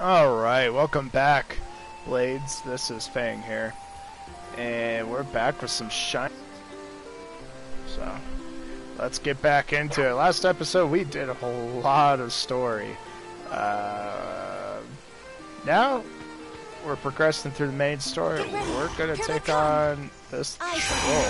Alright, welcome back, Blades. This is Fang here. And we're back with some shine. So, let's get back into it. Last episode, we did a whole lot of story. Now, we're progressing through the main story. We're gonna take on this troll.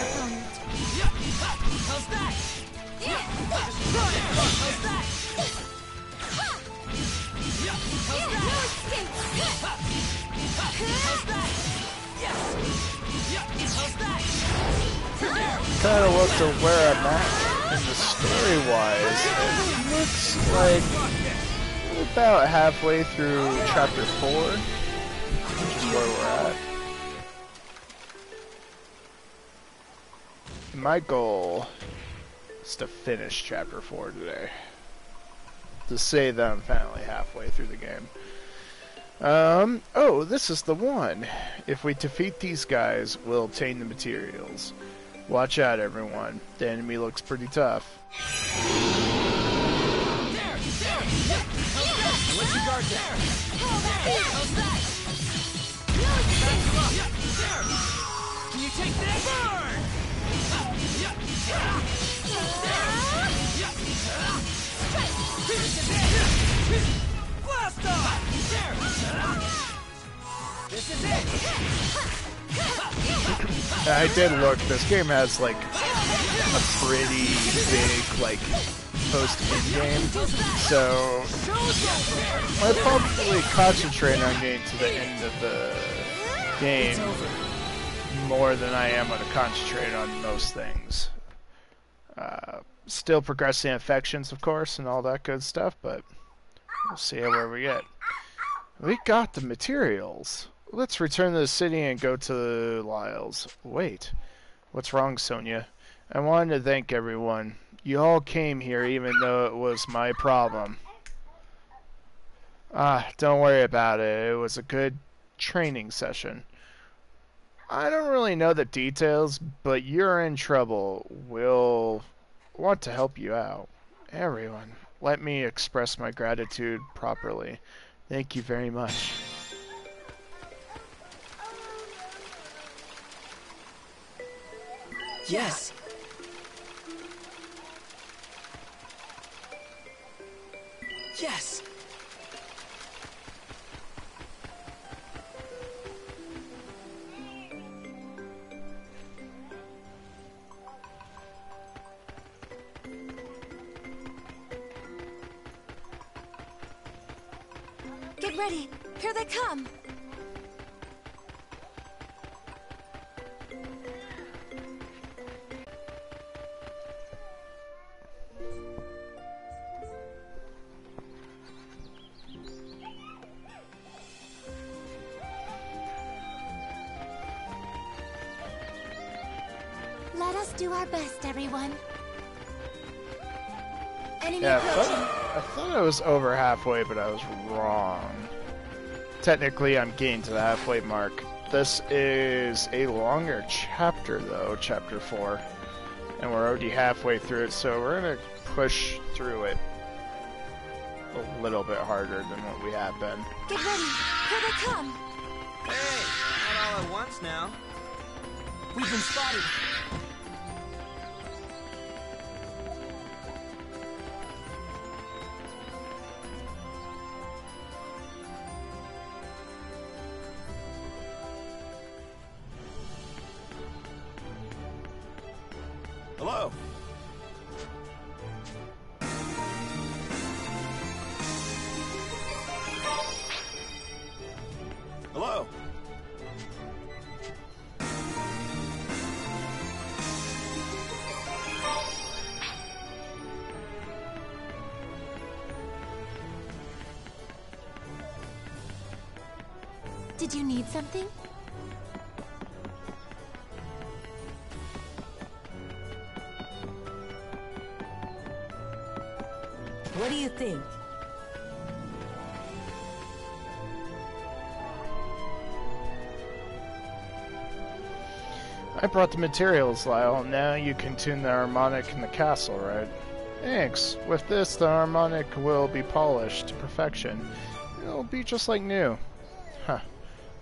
Kind of looked at where I'm at in the story-wise. It looks like we're about halfway through chapter 4, which is where we're at. My goal is to finish chapter 4 today. To say that I'm finally halfway through the game. Oh, this is the one. If we defeat these guys, we'll obtain the materials. Watch out, everyone. The enemy looks pretty tough. What's your guard there? Can you take this? Blast off! This is it! I did look. This game has like a pretty big like post-in game, so I'll probably concentrate on getting to the end of the game more than I am going to concentrate on most things. Still progressing infections, of course, and all that good stuff, but we'll see where we get. We got the materials. Let's return to the city and go to Lyle's. Wait, what's wrong, Sonia? I wanted to thank everyone. You all came here even though it was my problem. Don't worry about it. It was a good training session. I don't really know the details, but you're in trouble. We'll want to help you out. Everyone, let me express my gratitude properly. Thank you very much. Yes. Yes. Get ready. Here they come. Let us do our best, everyone. Enemy approaching. I thought I was over halfway, but I was wrong. Technically, I'm getting to the halfway mark. This is a longer chapter, though, chapter 4. And we're already halfway through it, so we're going to push through it a little bit harder than what we have been. Get ready. Here they come. Hey, not all at once now. We've been spotted. Hello. Hello. Did you need something? What do you think? I brought the materials, Lyle. Now you can tune the harmonic in the castle, right? Thanks. With this, the harmonic will be polished to perfection. it'll be just like new. Huh.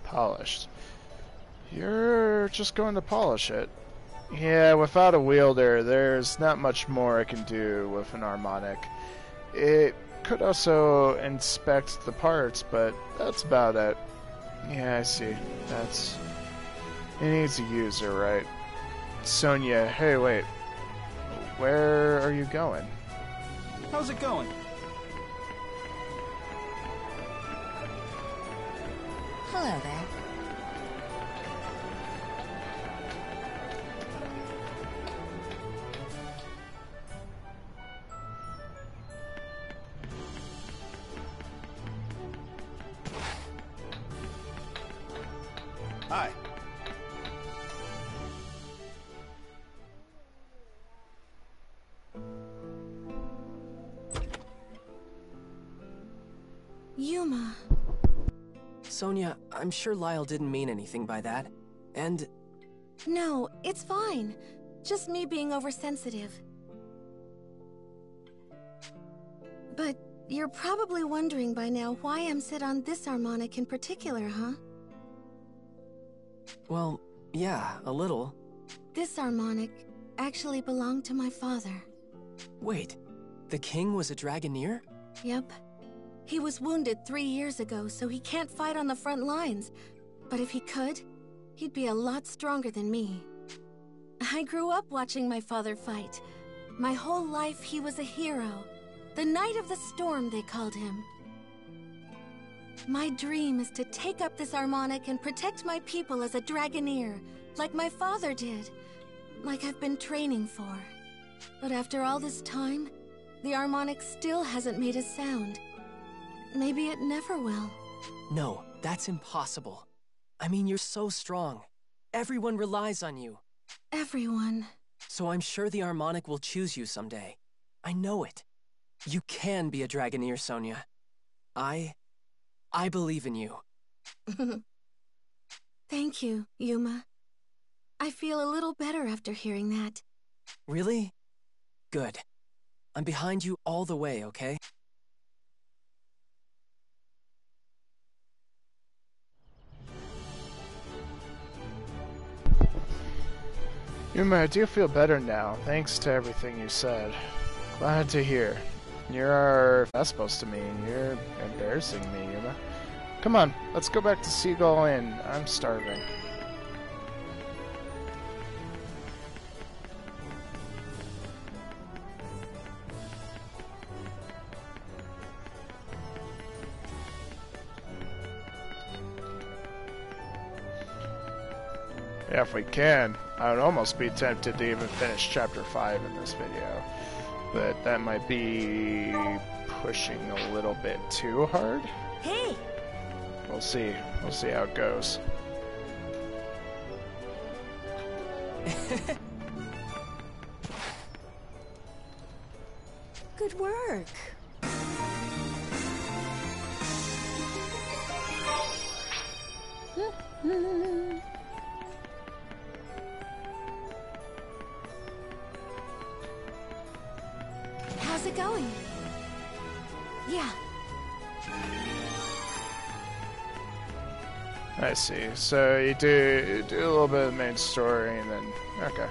Polished. You're just going to polish it. Yeah, without a wielder, there's not much more I can do with an harmonic. It could also inspect the parts, but that's about it. Yeah, I see. It needs a user, right? Sonia, hey, wait. Where are you going? How's it going? Hello there. Hi. Yuma. Sonia, I'm sure Lyle didn't mean anything by that. And No, it's fine. Just me being oversensitive. But you're probably wondering by now why I'm set on this harmonic in particular, huh? well, yeah, a little. This harmonic actually belonged to my father. Wait, the king was a Dragoneer? Yep. He was wounded 3 years ago, so he can't fight on the front lines. But if he could, he'd be a lot stronger than me. I grew up watching my father fight. My whole life he was a hero. The Knight of the Storm, they called him. My dream is to take up this harmonic and protect my people as a Dragoneer, like my father did, like I've been training for. But after all this time, the harmonic still hasn't made a sound. Maybe it never will. No, that's impossible. I mean, you're so strong. Everyone relies on you. Everyone. So I'm sure the harmonic will choose you someday. I know it. You can be a Dragoneer, Sonia. I believe in you. Thank you, Yuma. I feel a little better after hearing that. Really? Good. I'm behind you all the way, okay? Yuma, I do feel better now, thanks to everything you said. Glad to hear. You're Vespos to me. You're embarrassing me, Yuma. Come on, let's go back to Seagull Inn. I'm starving. Yeah, if we can. I would almost be tempted to even finish Chapter 5 in this video. But that might be pushing a little bit too hard. Hey! We'll see. We'll see how it goes. Good work. How's it going? Yeah. I see. So you do a little bit of the main story and then... Okay.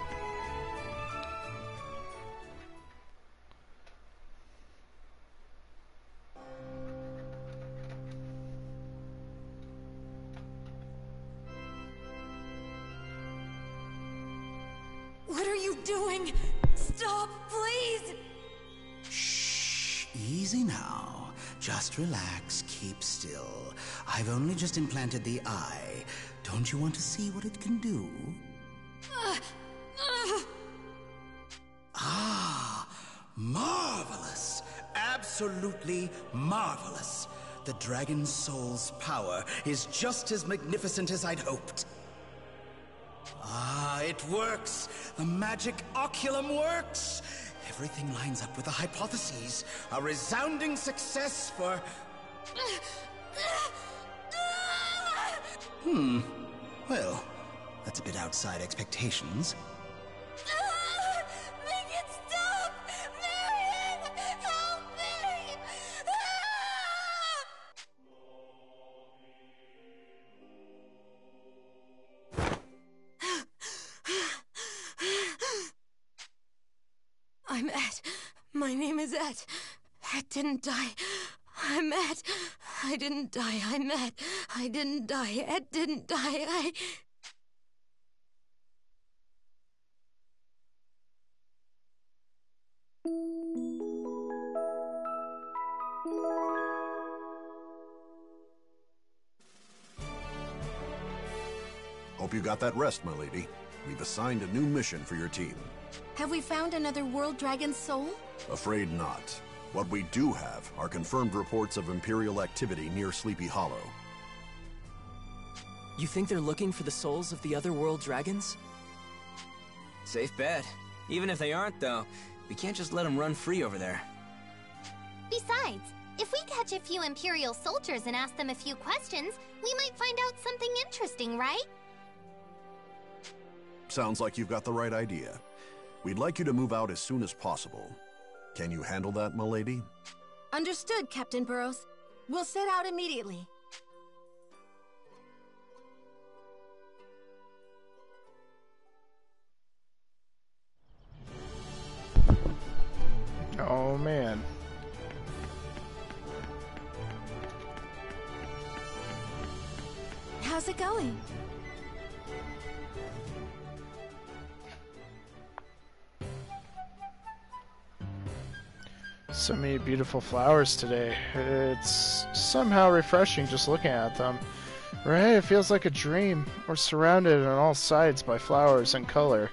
What are you doing? Stop, please! Shh, easy now. Just relax, keep still. I've only just implanted the eye. Don't you want to see what it can do? Ah, marvelous. Absolutely marvelous. The Dragon Soul's power is just as magnificent as I'd hoped. Ah, it works! The magic oculum works! Everything lines up with the hypotheses. A resounding success for... Well, that's a bit outside expectations. Make it stop! Marion! Help me! I'm Ette. My name is Ette. Ette didn't die. I'm Ette. I didn't die. I'm Ette. I didn't die. Ette didn't die. Hope you got that rest, my lady. We've assigned a new mission for your team. Have we found another world dragon soul? Afraid not. What we do have are confirmed reports of Imperial activity near Sleepy Hollow. You think they're looking for the souls of the other world dragons? Safe bet. Even if they aren't, though, we can't just let them run free over there. Besides, if we catch a few Imperial soldiers and ask them a few questions, we might find out something interesting, right? Sounds like you've got the right idea. We'd like you to move out as soon as possible. Can you handle that, milady? Understood, Captain Burrows. We'll set out immediately. Oh, man. How's it going? So many beautiful flowers today. It's somehow refreshing just looking at them. Right? It feels like a dream. We're surrounded on all sides by flowers and color.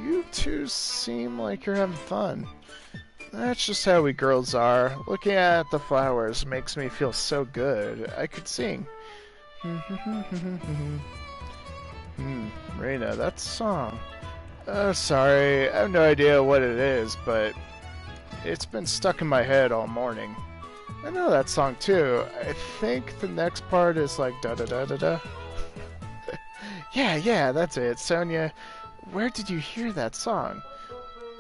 You two seem like you're having fun. That's just how we girls are. Looking at the flowers makes me feel so good. I could sing. Reina, that's a song. Oh, sorry. I have no idea what it is, but it's been stuck in my head all morning. I know that song too. I think the next part is like da-da-da-da-da. Yeah, that's it. Sonia, where did you hear that song?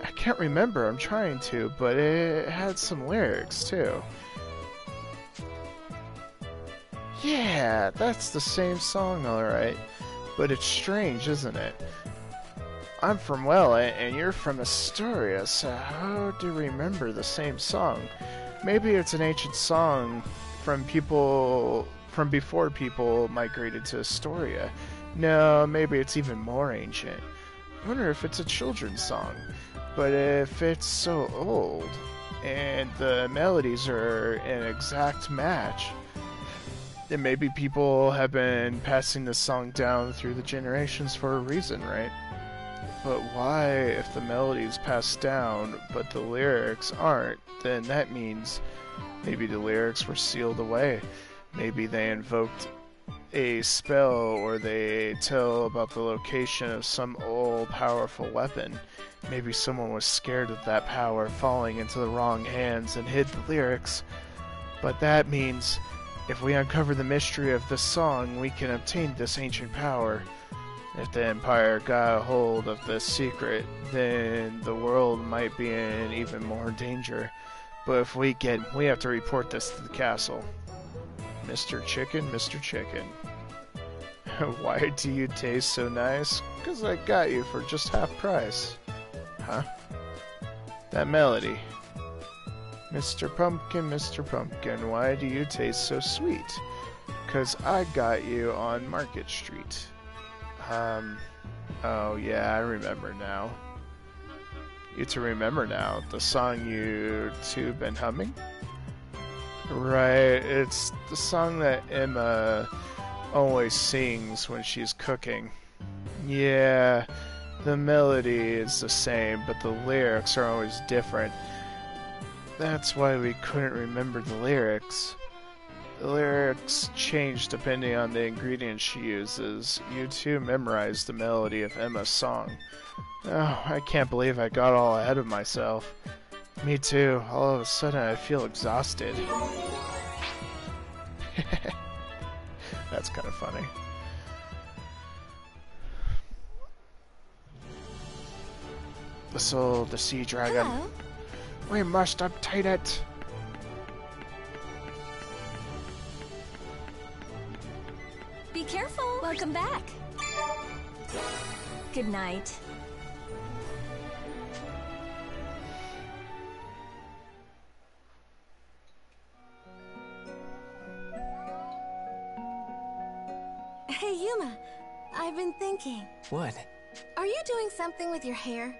I can't remember. I'm trying to, but it had some lyrics too. Yeah, that's the same song, alright. But it's strange, isn't it? I'm from Wella, and you're from Astoria, so how do we remember the same song? Maybe it's an ancient song from before people migrated to Astoria. No, maybe it's even more ancient. I wonder if it's a children's song. But if it's so old, and the melodies are an exact match, then maybe people have been passing this song down through the generations for a reason, right? But why, if the melody's passed down, but the lyrics aren't, then that means maybe the lyrics were sealed away. Maybe they invoked a spell, or they tell about the location of some old, powerful weapon. Maybe someone was scared of that power falling into the wrong hands and hid the lyrics. But that means, if we uncover the mystery of this song, we can obtain this ancient power. If the Empire got a hold of this secret, then the world might be in even more danger. But if we have to report this to the castle. Mr. Chicken, Mr. Chicken. Why do you taste so nice? 'Cause I got you for just half price. Huh? That melody. Mr. Pumpkin, why do you taste so sweet? 'Cause I got you on Market Street. Oh yeah, I remember now. You two remember now, the song you two been humming? Right, it's the song that Emma always sings when she's cooking. Yeah, the melody is the same, but the lyrics are always different. That's why we couldn't remember the lyrics. The lyrics change depending on the ingredients she uses. You two memorized the melody of Emma's song. Oh, I can't believe I got all ahead of myself. Me too. All of a sudden I feel exhausted. That's kind of funny. The soul of the sea dragon. Hello? We must obtain it. Be careful. Welcome back. Good night. Yuma, I've been thinking. What? Are you doing something with your hair?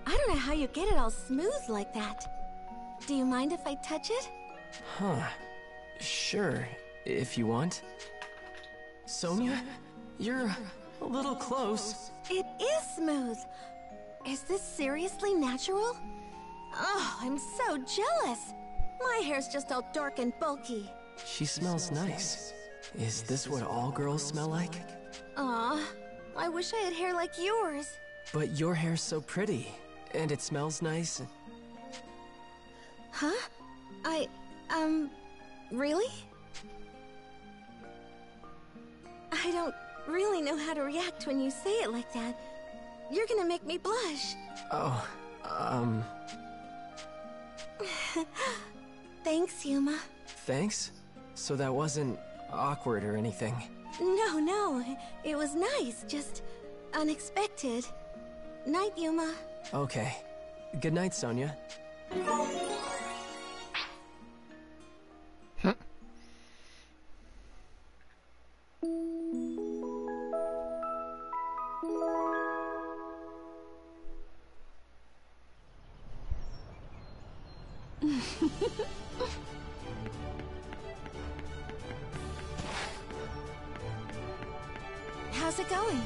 I don't know how you get it all smooth like that. Do you mind if I touch it? Huh. Sure, if you want. Sonia, you're a little close. It is smooth. Is this seriously natural? Oh, I'm so jealous. My hair's just all dark and bulky. She smells nice. Is this what all girls smell like? Aw, I wish I had hair like yours. But your hair's so pretty, and it smells nice. Huh? Really? I don't really know how to react when you say it like that. You're gonna make me blush. Oh, Thanks, Yuma. Thanks? So that wasn't awkward or anything? No, it was nice, just unexpected. Night, Yuma. Okay. Good night, Sonia. How's it going?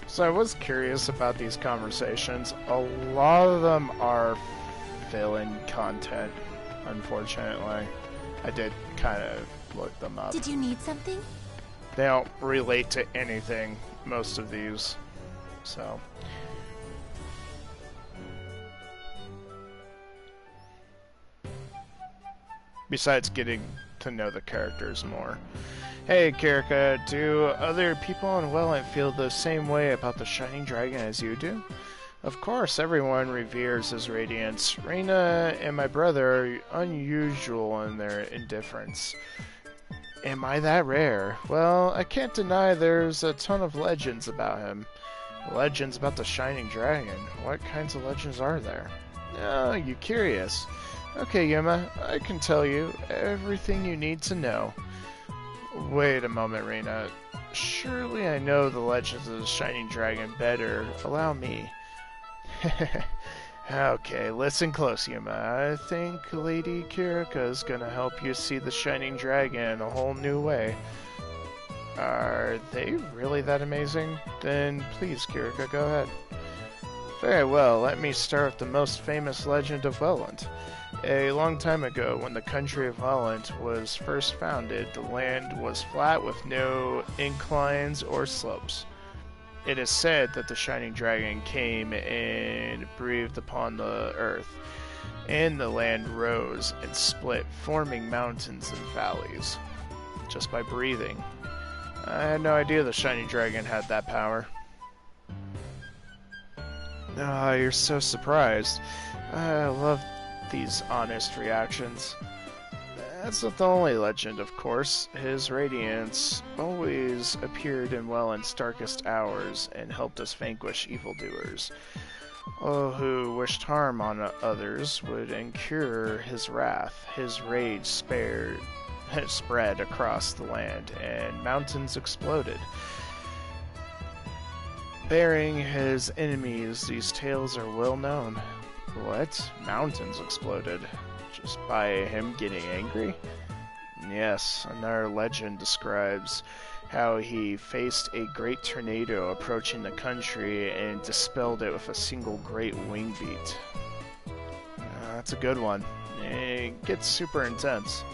So I was curious about these conversations. A lot of them are fill-in content, unfortunately. I did kind of look them up. Did you need something? They don't relate to anything, most of these, so... Besides getting to know the characters more. Hey, Kirika, do other people on Welland feel the same way about the Shining Dragon as you do? Of course, everyone reveres his radiance. Reina and my brother are unusual in their indifference. Am I that rare? Well, I can't deny there's a ton of legends about him. Legends about the Shining Dragon. What kinds of legends are there? Oh, you curious? Okay, Yuma, I can tell you everything you need to know. Wait a moment, Reina. Surely I know the legends of the Shining Dragon better. Allow me. Okay, listen close, Yuma. I think Lady Kirika is gonna help you see the Shining Dragon in a whole new way. Are they really that amazing? Then please, Kirika, go ahead. Very well, let me start with the most famous legend of Welland. A long time ago, when the country of Welland was first founded, the land was flat with no inclines or slopes. It is said that the Shining Dragon came and breathed upon the earth, and the land rose and split, forming mountains and valleys, just by breathing. I had no idea the Shining Dragon had that power. Ah, you're so surprised. I love these honest reactions. That's not the only legend, of course. His radiance always appeared in Welland's darkest hours and helped us vanquish evildoers. All who wished harm on others would incur his wrath. His rage spread across the land, and mountains exploded. Bearing his enemies, these tales are well known. What? Mountains exploded? Just by him getting angry? Yes, another legend describes how he faced a great tornado approaching the country and dispelled it with a single great wing beat. That's a good one. It gets super intense.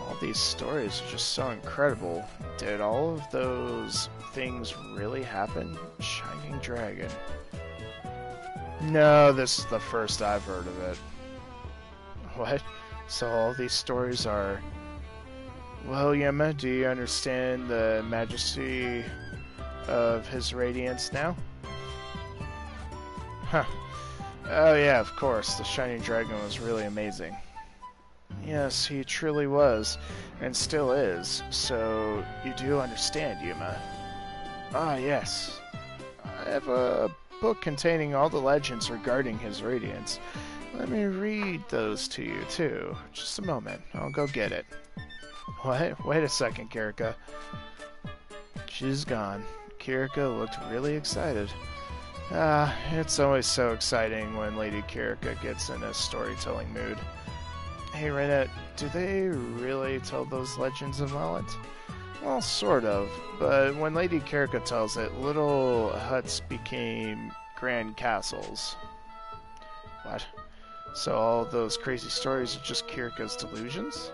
All these stories are just so incredible. Did all of those things really happen? Shining Dragon. No, this is the first I've heard of it. What? So all these stories are... Well, Yuma, do you understand the majesty of his radiance now? Huh. Oh yeah, of course, the Shining Dragon was really amazing. Yes, he truly was, and still is, so you do understand, Yuma. Ah, yes. I have a book containing all the legends regarding his radiance. Let me read those to you, too. Just a moment. I'll go get it. What? Wait a second, Kirika. She's gone. Kirika looked really excited. It's always so exciting when Lady Kirika gets in a storytelling mood. Hey, Renette, do they really tell those legends of Mullet? Well, sort of, but when Lady Kirika tells it, little huts became grand castles. What? So all those crazy stories are just Kirika's delusions?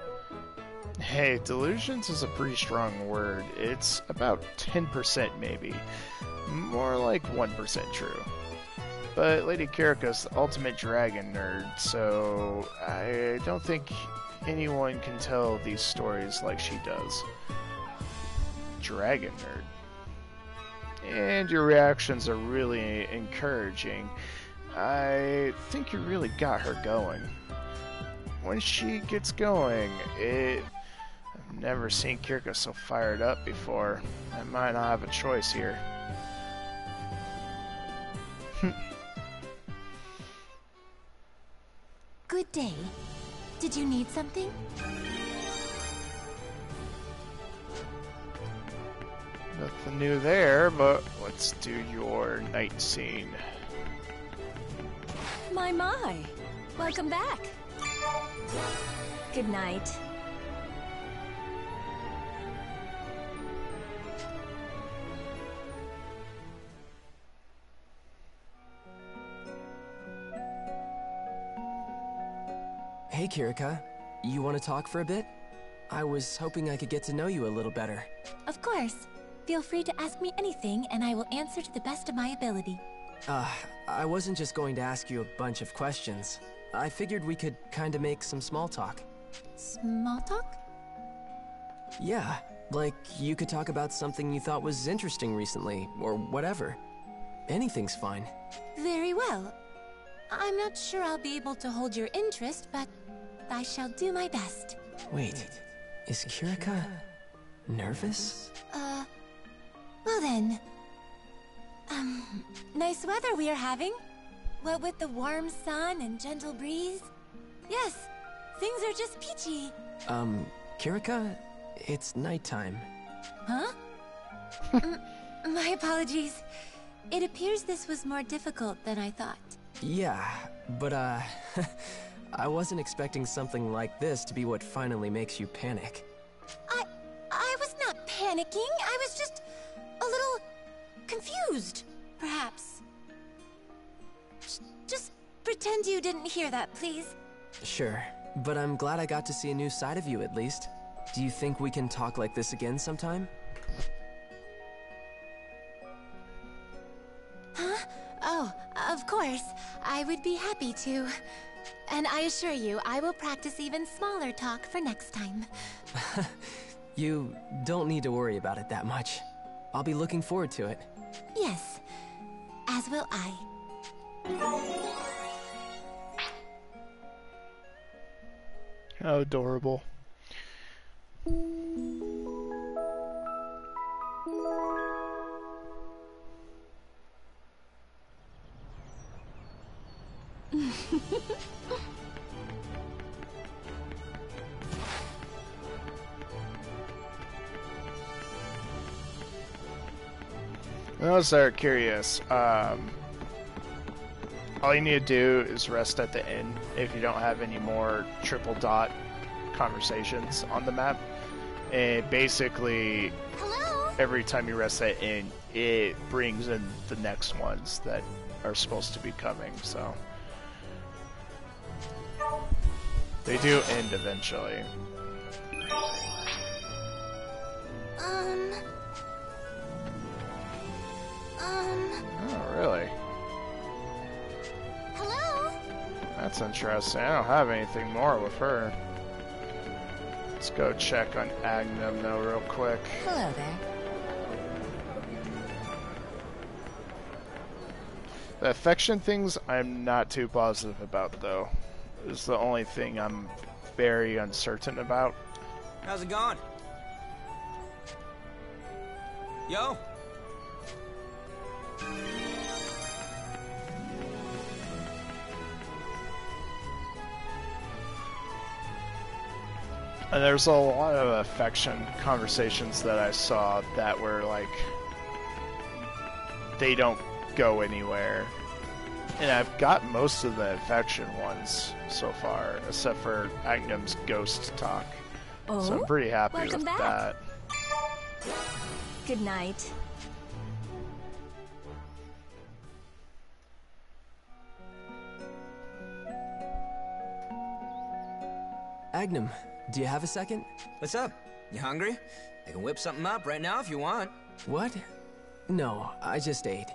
Hey, delusions is a pretty strong word. It's about 10% maybe. More like 1% true. But Lady Kirika's the ultimate dragon nerd, so I don't think anyone can tell these stories like she does. Dragon nerd. And your reactions are really encouraging. I think you really got her going. When she gets going, I've never seen Kirika so fired up before. I might not have a choice here. Good day. Did you need something? Nothing new there, but let's do your night scene. My. Welcome back. Good night. Hey, Kirika. You want to talk for a bit? I was hoping I could get to know you a little better. Of course. Feel free to ask me anything, and I will answer to the best of my ability. I wasn't just going to ask you a bunch of questions. I figured we could kinda make some small talk. Small talk? Yeah, like you could talk about something you thought was interesting recently, or whatever. Anything's fine. Very well. I'm not sure I'll be able to hold your interest, but I shall do my best. Wait, is Kirika nervous? Well then. Nice weather we are having. What with the warm sun and gentle breeze. Yes, things are just peachy. Kirika, it's nighttime. Huh? My apologies. It appears this was more difficult than I thought. Yeah, but I wasn't expecting something like this to be what finally makes you panic. I was not panicking. I was just a little confused, perhaps. Just pretend you didn't hear that, please. Sure, but I'm glad I got to see a new side of you at least. Do you think we can talk like this again sometime? Huh? Oh, of course. I would be happy to. And I assure you, I will practice even smaller talk for next time. You don't need to worry about it that much. I'll be looking forward to it. Yes, as will I. How adorable. Those are curious. All you need to do is rest at the inn if you don't have any more triple dot conversations on the map. And basically, Hello? every time you rest that inn, it brings in the next ones that are supposed to be coming, so. They do end eventually. Oh, really? Hello? That's interesting. I don't have anything more with her. Let's go check on Agnum, though, real quick. Hello there. The affection things, I'm not too positive about, though. It's the only thing I'm very uncertain about. How's it going? Yo? And there's a lot of affection conversations that I saw that were like, they don't go anywhere. And I've got most of the affection ones so far, except for Agnum's ghost talk. Oh, so I'm pretty happy welcome with back. that. Good night. Agnum, do you have a second? What's up? You hungry? I can whip something up right now if you want. What? No, I just ate.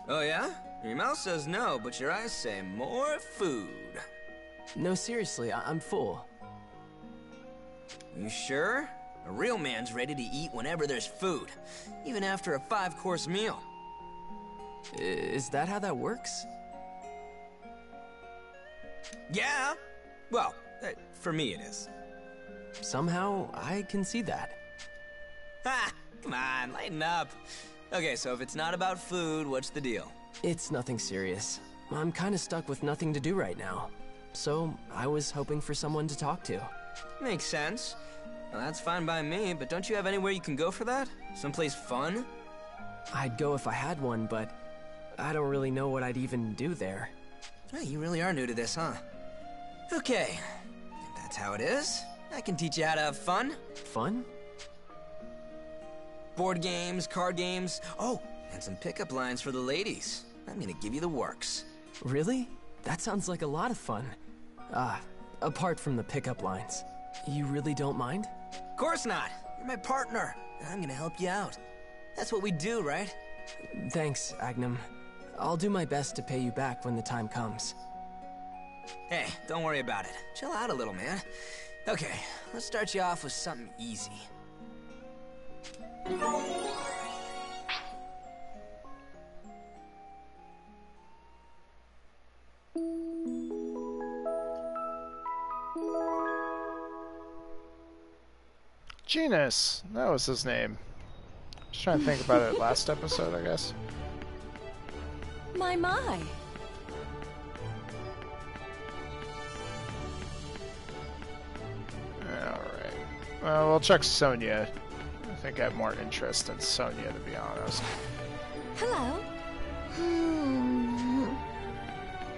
Oh yeah? Your mouth says no, but your eyes say more food. No, seriously, I'm full. You sure? A real man's ready to eat whenever there's food, even after a 5-course meal. Is that how that works? Yeah. Well, for me it is. Somehow, I can see that. Ha! Come on, lighten up. Okay, so if it's not about food, what's the deal? It's nothing serious. I'm kind of stuck with nothing to do right now. So, I was hoping for someone to talk to. Makes sense. Well, that's fine by me, but don't you have anywhere you can go for that? Someplace fun? I'd go if I had one, but I don't really know what I'd even do there. Hey, you really are new to this, huh? Okay, if that's how it is, I can teach you how to have fun. Fun? Board games, card games, oh, and some pickup lines for the ladies. I'm gonna give you the works. Really? That sounds like a lot of fun. Apart from the pickup lines. You really don't mind? Of course not. You're my partner, and I'm gonna help you out. That's what we do, right? Thanks, Agnum. I'll do my best to pay you back when the time comes. Hey, don't worry about it. Chill out a little, man. Okay, let's start you off with something easy. Genus, that was his name. Just trying to think about it last episode, I guess. My. Alright. Well, we'll check Sonia. I think I have more interest in Sonia, to be honest. Hello.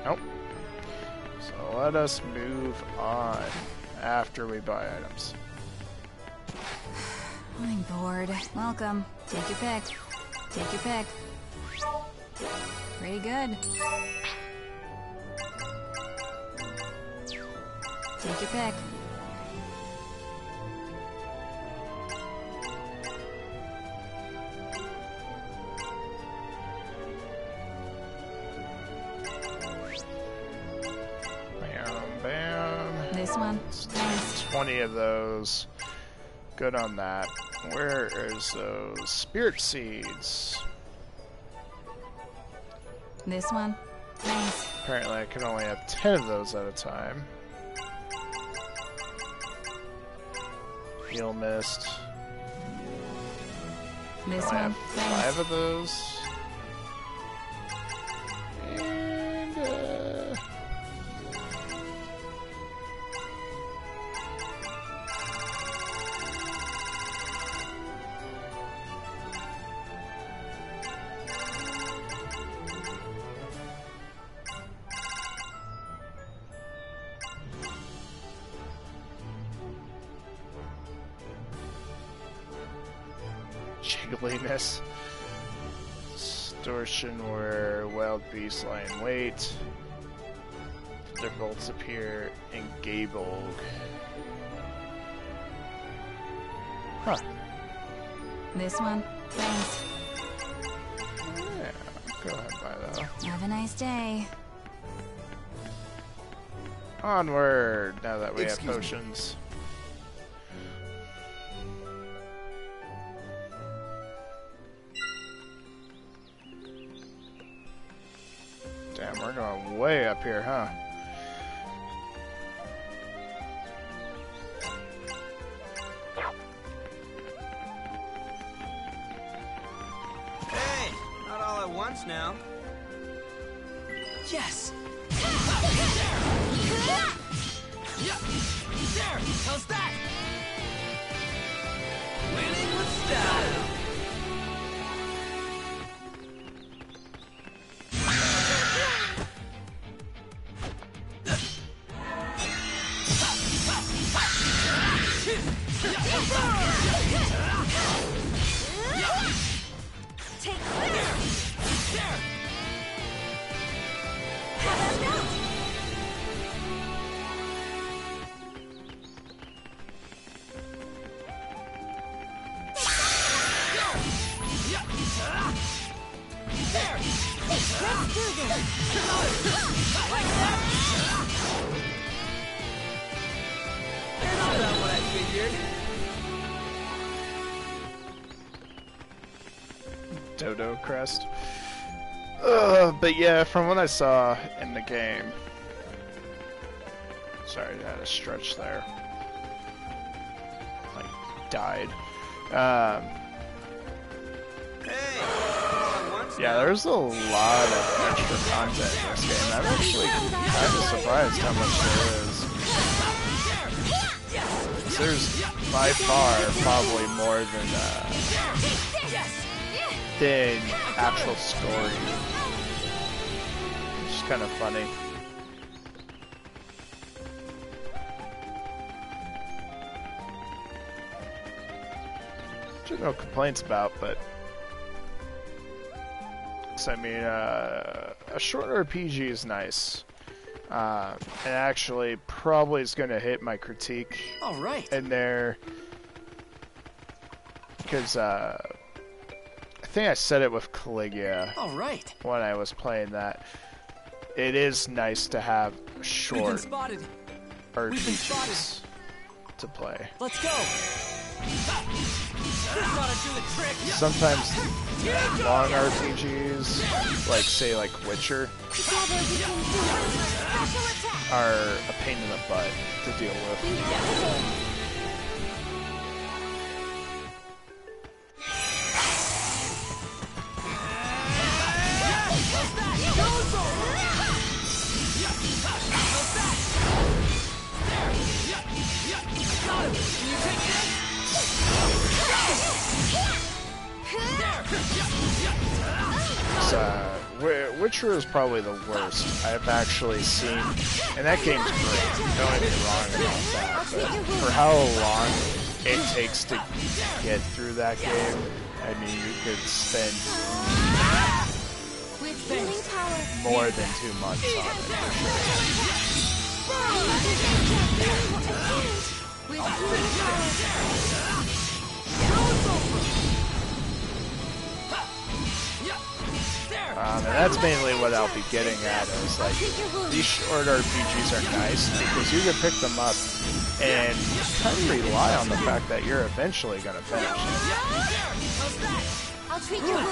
Nope. So let us move on after we buy items. I'm bored. Welcome. Take your pick. Take your pick. Pretty good. Take your pick. Bam, bam. This one. Thanks. 20 of those. Good on that. Where is those spirit seeds? This one. Thanks. Apparently I can only have 10 of those at a time. Heal mist. This I one. have Thanks. 5 of those. And jiggliness. Distortion where wild beasts lie in wait. Their bolts appear in Gabled. Huh. This one. Thanks. Yeah, go ahead and buy that. Have a nice day. Onward, now that we have Excuse me. potions. Damn, we're going way up here, huh? Hey, not all at once now. Yes! There! How's that? Take this! How about that? Let's do this! Like that? That's about what I figured. Dodo crest. But yeah, from what I saw in the game. Sorry, I had a stretch there. Like, died. Yeah, there's a lot of extra content in this game. I'm actually kind of surprised how much there is. There's by far probably more than actual story. It's just kind of funny. Which I have no complaints about, but I mean, a short RPG is nice. And actually probably is going to hit my critique in there. Because I think I said it with Caligula when I was playing that. It is nice to have short RPGs to play. Let's go. Sometimes long RPGs, like say like Witcher, are a pain in the butt to deal with. Witcher is probably the worst I've actually seen, and that game's great, don't get me wrong about that, but for how long it takes to get through that game, I mean, you could spend more than 2 months on it, and that's mainly what I'll be getting at, is like, these short RPGs are nice because you can pick them up and kind of rely on the fact that you're eventually going to finish it. I'll treat your wound.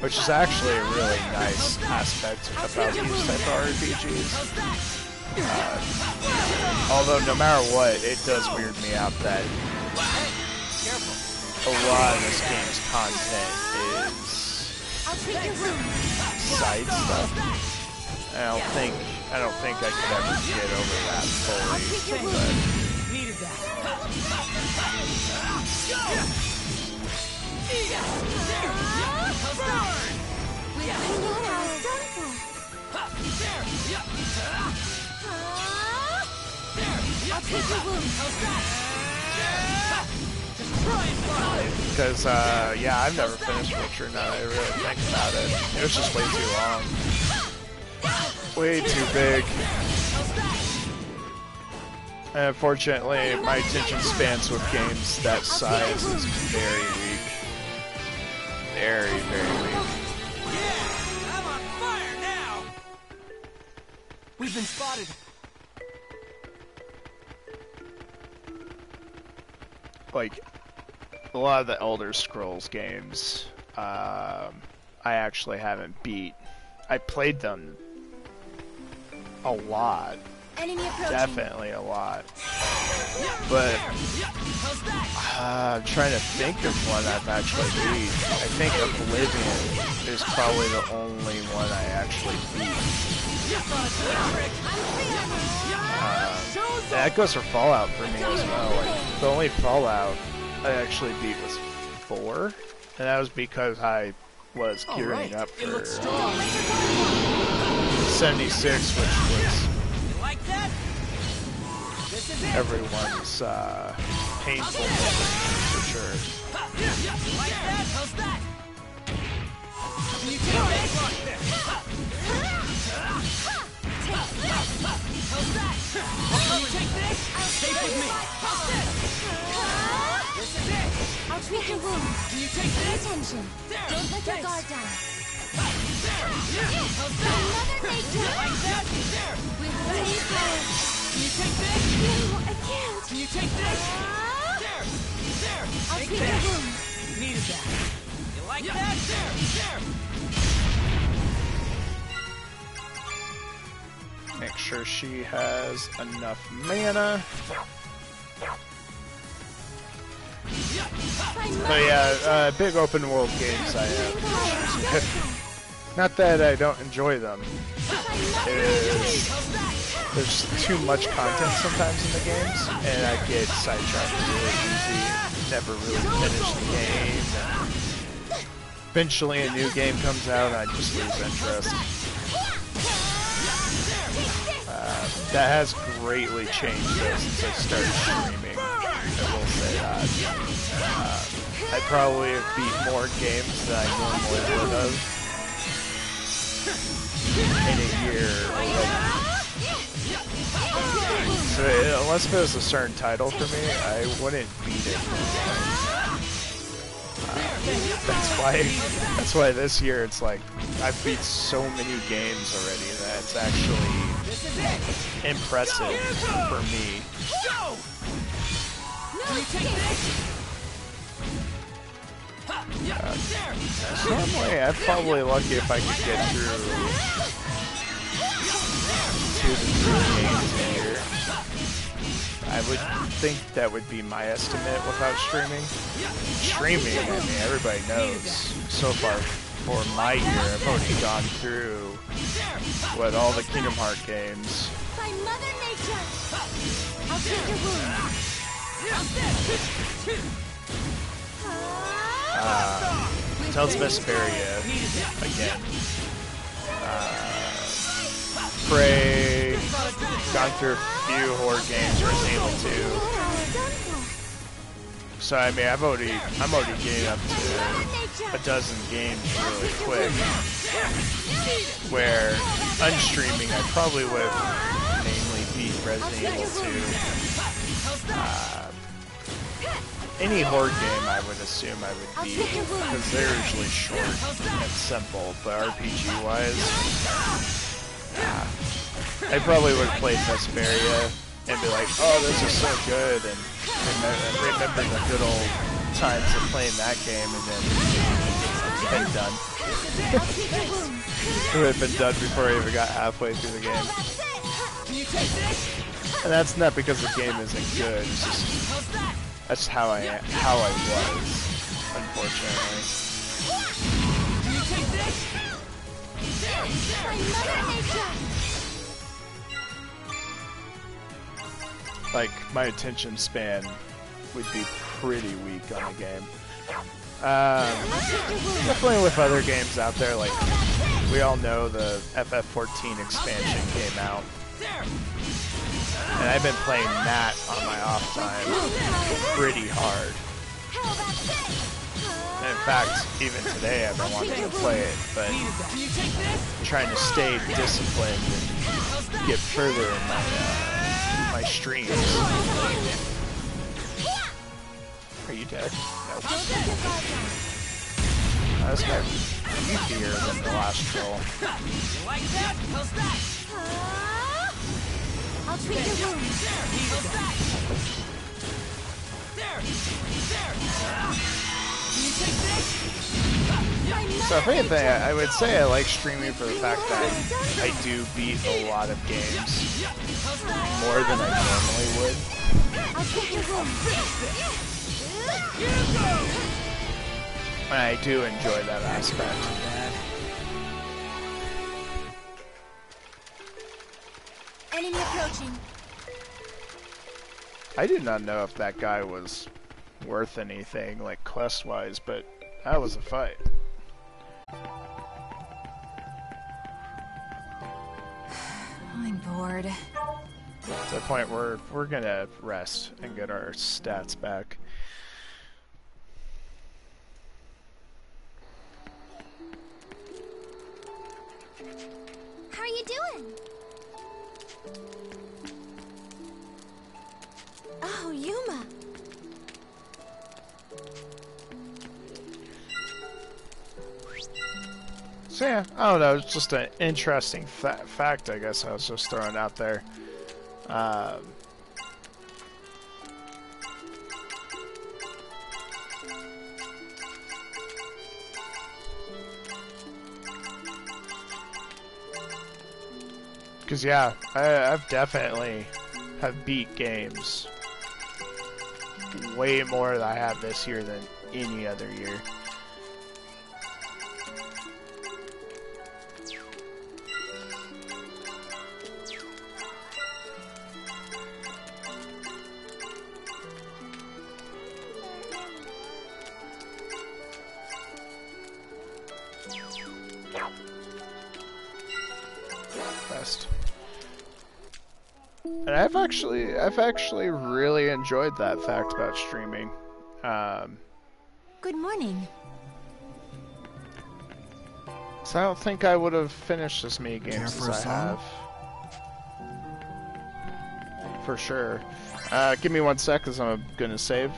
Which is actually a really nice aspect about these type of RPGs. Although no matter what, it does weird me out that a lot of this game's content is side stuff. I don't think I could ever get over that fully. But Needed that. because, yeah, I've never finished Witcher now that I really think about it. It was just way too long. Way too big. And unfortunately, my attention spans with games that size is very weak. Very, very weak. Yeah, I'm on fire now. We've been spotted. Like, a lot of the Elder Scrolls games, I actually haven't beat. I played them a lot. Enemy approaching. Definitely a lot. But I'm trying to think of one I've actually beat. I think Oblivion is probably the only one I actually beat. That goes for Fallout for me as well. Like, the only Fallout I actually beat was 4, and that was because I was gearing up for 76, which was everyone's painful memory for sure. Like that? How's that? Can you take this? How's that? Can you take this? Stay with me. How's this? This is it. I'll treat your wounds. Can you take Pay this? attention. There. Don't let your Thanks. guard down. There. How's that? Another nature. Like that? There. With great power. Can you take this? No, I can't. Can you take this? There. There. I'll Take treat your that. wounds. Needed that. You like that? There. There. Make sure she has enough mana. But yeah, big open world games I have. Not that I don't enjoy them. There's too much content sometimes in the games, and I get sidetracked really easy and never really finish the game. And eventually a new game comes out and I just lose interest. That has greatly changed since I started streaming. I will say that. I probably have beat more games than I normally would have in a year already. So unless it was a certain title for me, I wouldn't beat it. That's why this year it's like I've beat so many games already that it's actually impressive for me. Normally, I'm probably lucky if I could get through 2 to 3 games a year. I would think that would be my estimate without streaming. Streaming, I mean, everybody knows. So far, for my year, I've already gone through all the Kingdom Hearts games. By Mother Nature. I'll treat your wounds. Tales of Vesperia again. Prey. Gone through a few horror games, Resident Evil 2. So I mean, I'm already getting up to a dozen games really quick. Where unstreaming, I probably would have mainly beat Resident Evil 2. Any horror game I would assume I would beat, because they're usually short and simple, but RPG-wise, I probably would have played Vesperia and be like, oh, this is so good, and remember the good old times of playing that game, and then been done. It would have been done before I even got halfway through the game. And that's not because the game isn't good, it's just that's how I was, unfortunately. Like, my attention span would be pretty weak on the game. Definitely with other games out there, like, we all know the FF14 expansion came out. And I've been playing that on my off time pretty hard. And in fact, even today I've been wanting to play it, but I'm trying to stay disciplined and get further in my streams. Are you dead? Nope. This guy beefier than the last troll. Like that? How's that? I'll treat your wounds. So if anything, I would say I like streaming for the fact that I do beat a lot of games more than I normally would. I'll treat your wounds. And I do enjoy that aspect. Enemy approaching. I did not know if that guy was worth anything, like quest-wise, but that was a fight. I'm bored. To the point where we're gonna rest and get our stats back. How are you doing? Oh, Yuma. So yeah, I don't know, it's just an interesting fact, I guess I was just throwing out there. Because yeah, I've definitely have beat games way more than I have this year than any other year. And I've actually really enjoyed that fact about streaming. Good morning. So I don't think I would have finished as many games as I have. For sure. Give me 1 sec, as I'm gonna save.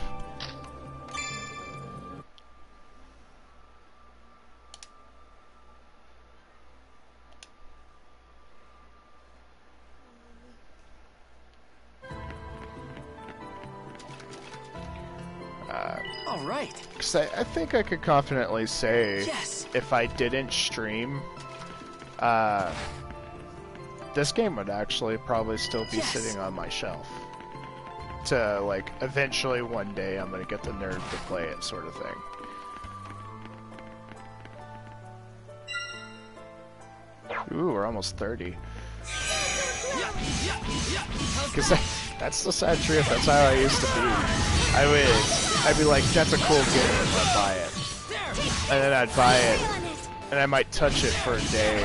Alright. Because I think I could confidently say, yes, if I didn't stream, this game would actually probably still be sitting on my shelf. To, like, eventually one day I'm gonna get the nerve to play it, sort of thing. Ooh, we're almost 30. Because that's the sad truth, that's how I used to be. I'd be like, that's a cool game, and I'd buy it. And then I'd buy it, and I might touch it for a day,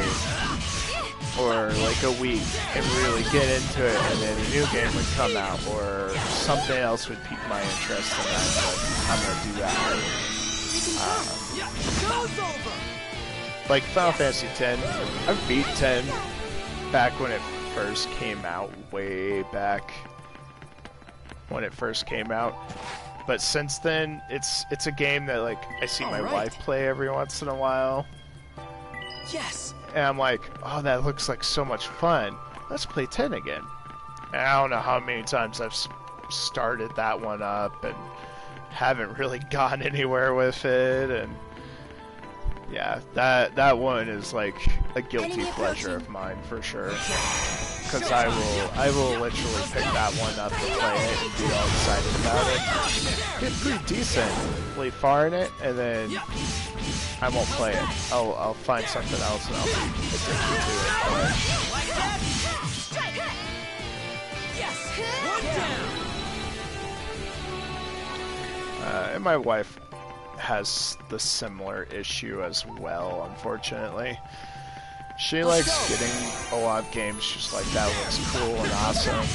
or like a week, and really get into it, and then a new game would come out, or something else would pique my interest, and I'm gonna do that. Like Final Fantasy X, I've beat 10 back when it first came out, way back when it first came out. But since then, it's a game that, like, I see my wife play every once in a while. Yes. And I'm like, oh, that looks like so much fun. Let's play 10 again. And I don't know how many times I've started that one up and haven't really gone anywhere with it. And yeah, that one is like a guilty pleasure of mine for sure. Because I will literally pick that one up and play it and be all excited about it. Get pretty decently far in it, and then I won't play it. I'll find something else and I'll be addicted to it. And my wife has the similar issue as well, unfortunately. She likes getting a lot of games, she's like, that looks cool and awesome.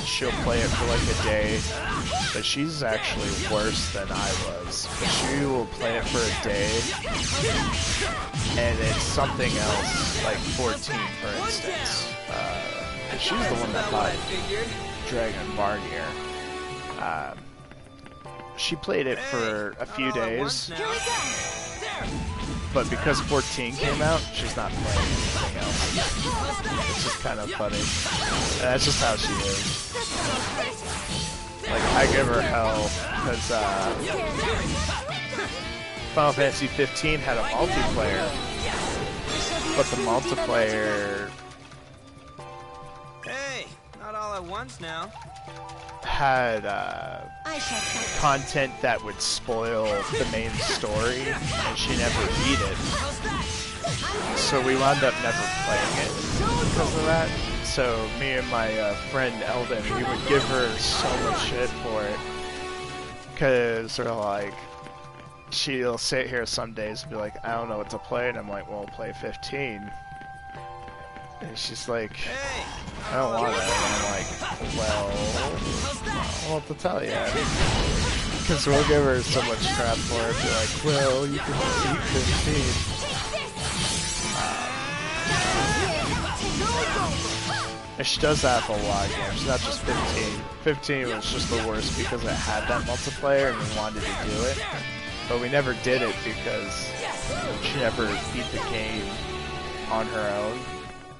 She'll play it for like a day, but she's actually worse than I was. She will play it for a day, and it's something else, like 14 for instance. And she's the one that bought Dragon Barnier. She played it for a few days. But because 14 came out, she's not playing anything else. It's just kind of funny. And that's just how she is. Like, I give her hell, because Final Fantasy 15 had a multiplayer. But the multiplayer... Hey, not all at once now. Had content that would spoil the main story, and she never beat it. So we wound up never playing it because of that. So me and my friend Eldon, we would give her so much shit for it. Because they're like, she'll sit here some days and be like, I don't know what to play, and I'm like, well, play 15. And she's like, I don't want it. And I'm like, know what to tell you. Because we'll give her so much crap for it. Be like, well, you can beat 15. And she does that for a lot of games, not just 15. 15 was just the worst because it had that multiplayer and we wanted to do it. But we never did it because she never beat the game on her own.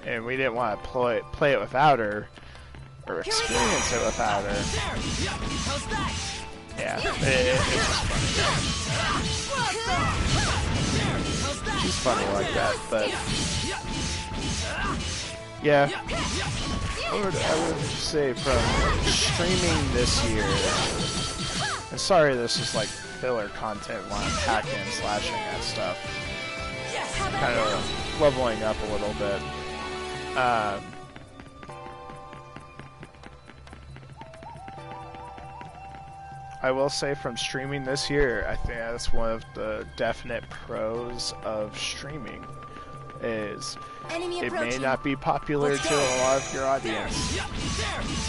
And we didn't want to play it without her, or experience it without her. Yeah, it's funny. She's funny like that, but yeah. I would say from streaming this year, and sorry this is like filler content while I'm hacking and slashing at stuff. Kind of leveling up a little bit. I will say from streaming this year, I think that's one of the definite pros of streaming. Is it may not be popular to a lot of your audience.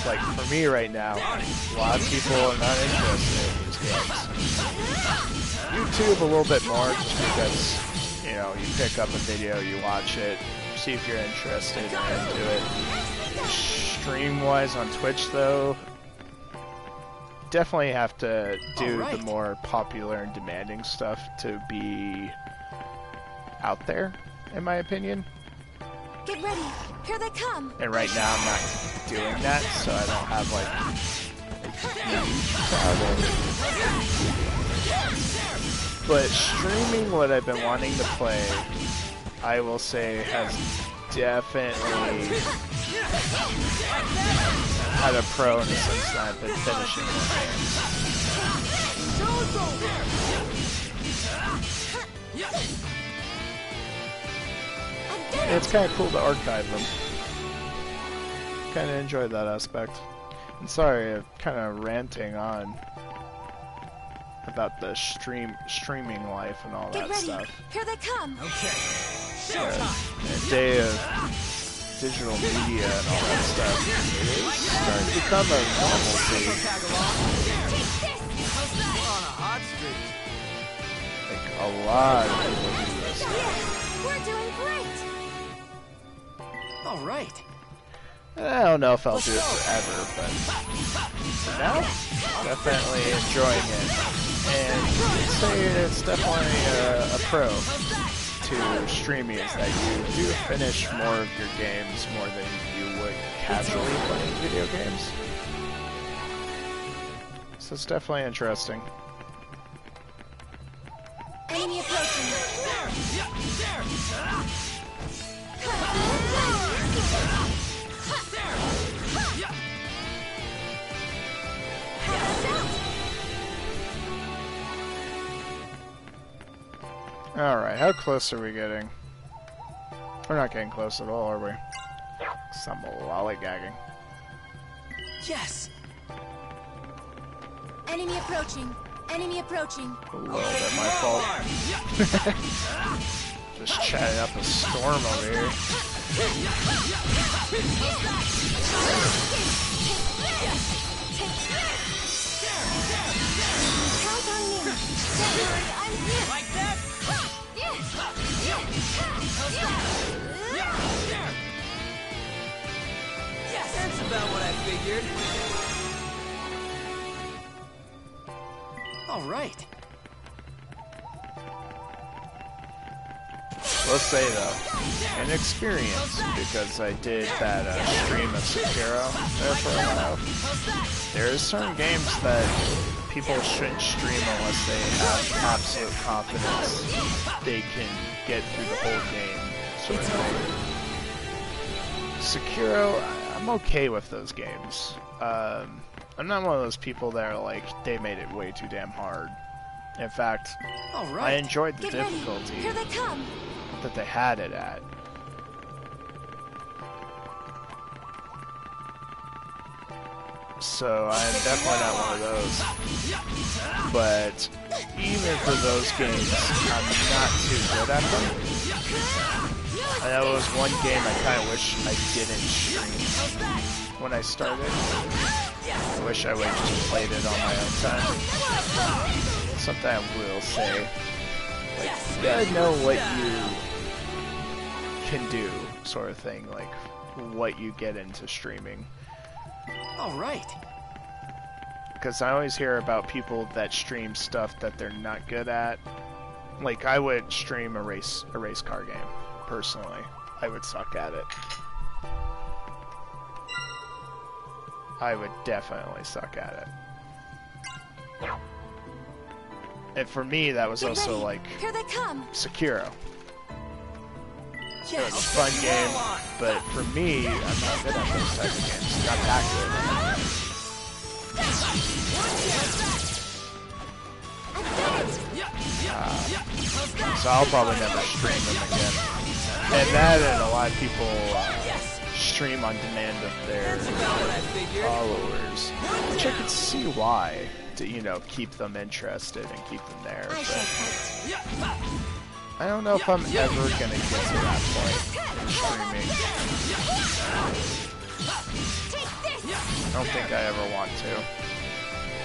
Like for me right now, a lot of people are not interested in these games. YouTube a little bit more just because, you know, you pick up a video, you watch it, see if you're interested and into it. Stream-wise on Twitch though, definitely have to do the more popular and demanding stuff to be out there, in my opinion. Get ready. Here they come. And right now I'm not doing that, so I don't have like a huge problem. But streaming what I've been wanting to play, I will say has definitely had a pro in the sense that I've been finishing the games. It's kind of cool to archive them. Kind of enjoyed that aspect. And sorry, I'm kind of ranting on about the streaming life and all that stuff. Here they come. Okay. A day of digital media and all that stuff is starting to become a normalcy. Like a lot of people do this. We're doing great. All right. I don't know if I'll do it forever, but for now, definitely enjoying it. And I'd say it's definitely a pro to streaming is that you do finish more of your games more than you would casually playing video games. So it's definitely interesting. Enemy approaching. Alright, how close are we getting? We're not getting close at all, are we? Some lollygagging. Yes. Enemy approaching. Enemy approaching. A little bit my fault. Just chatting up a storm over here. Count on me. Don't worry, I'm here. Like that? Yes, that's about what I figured. All right. Let's say though, an experience, because I did that stream of Sekiro there for a while. There's certain games that people shouldn't stream unless they have absolute confidence they can get through the whole game, sort of thing. Sekiro, I'm okay with those games. I'm not one of those people that are like, they made it way too damn hard. In fact, I enjoyed the difficulty Here they come. that they had it at. So I'm definitely not one of those. But even for those games, I'm not too good at them. And that was one game I kind of wish I didn't stream when I started. I wish I would have just played it on my own time. Something I will say. Like, you gotta know what you can do, sort of thing. Like, what you get into streaming. Alright. Because I always hear about people that stream stuff that they're not good at. Like, I would stream a race car game, personally. I would suck at it. I would definitely suck at it. And for me, that was also like Here they come. Sekiro. It was a fun game, but for me, I'm not good at those type of games. Not that good. So I'll probably never stream them again. And that, and a lot of people stream on demand of their followers, which I could see why, to, you know, keep them interested and keep them there. But I don't know if I'm ever gonna get to that point in streaming. I don't think I ever want to.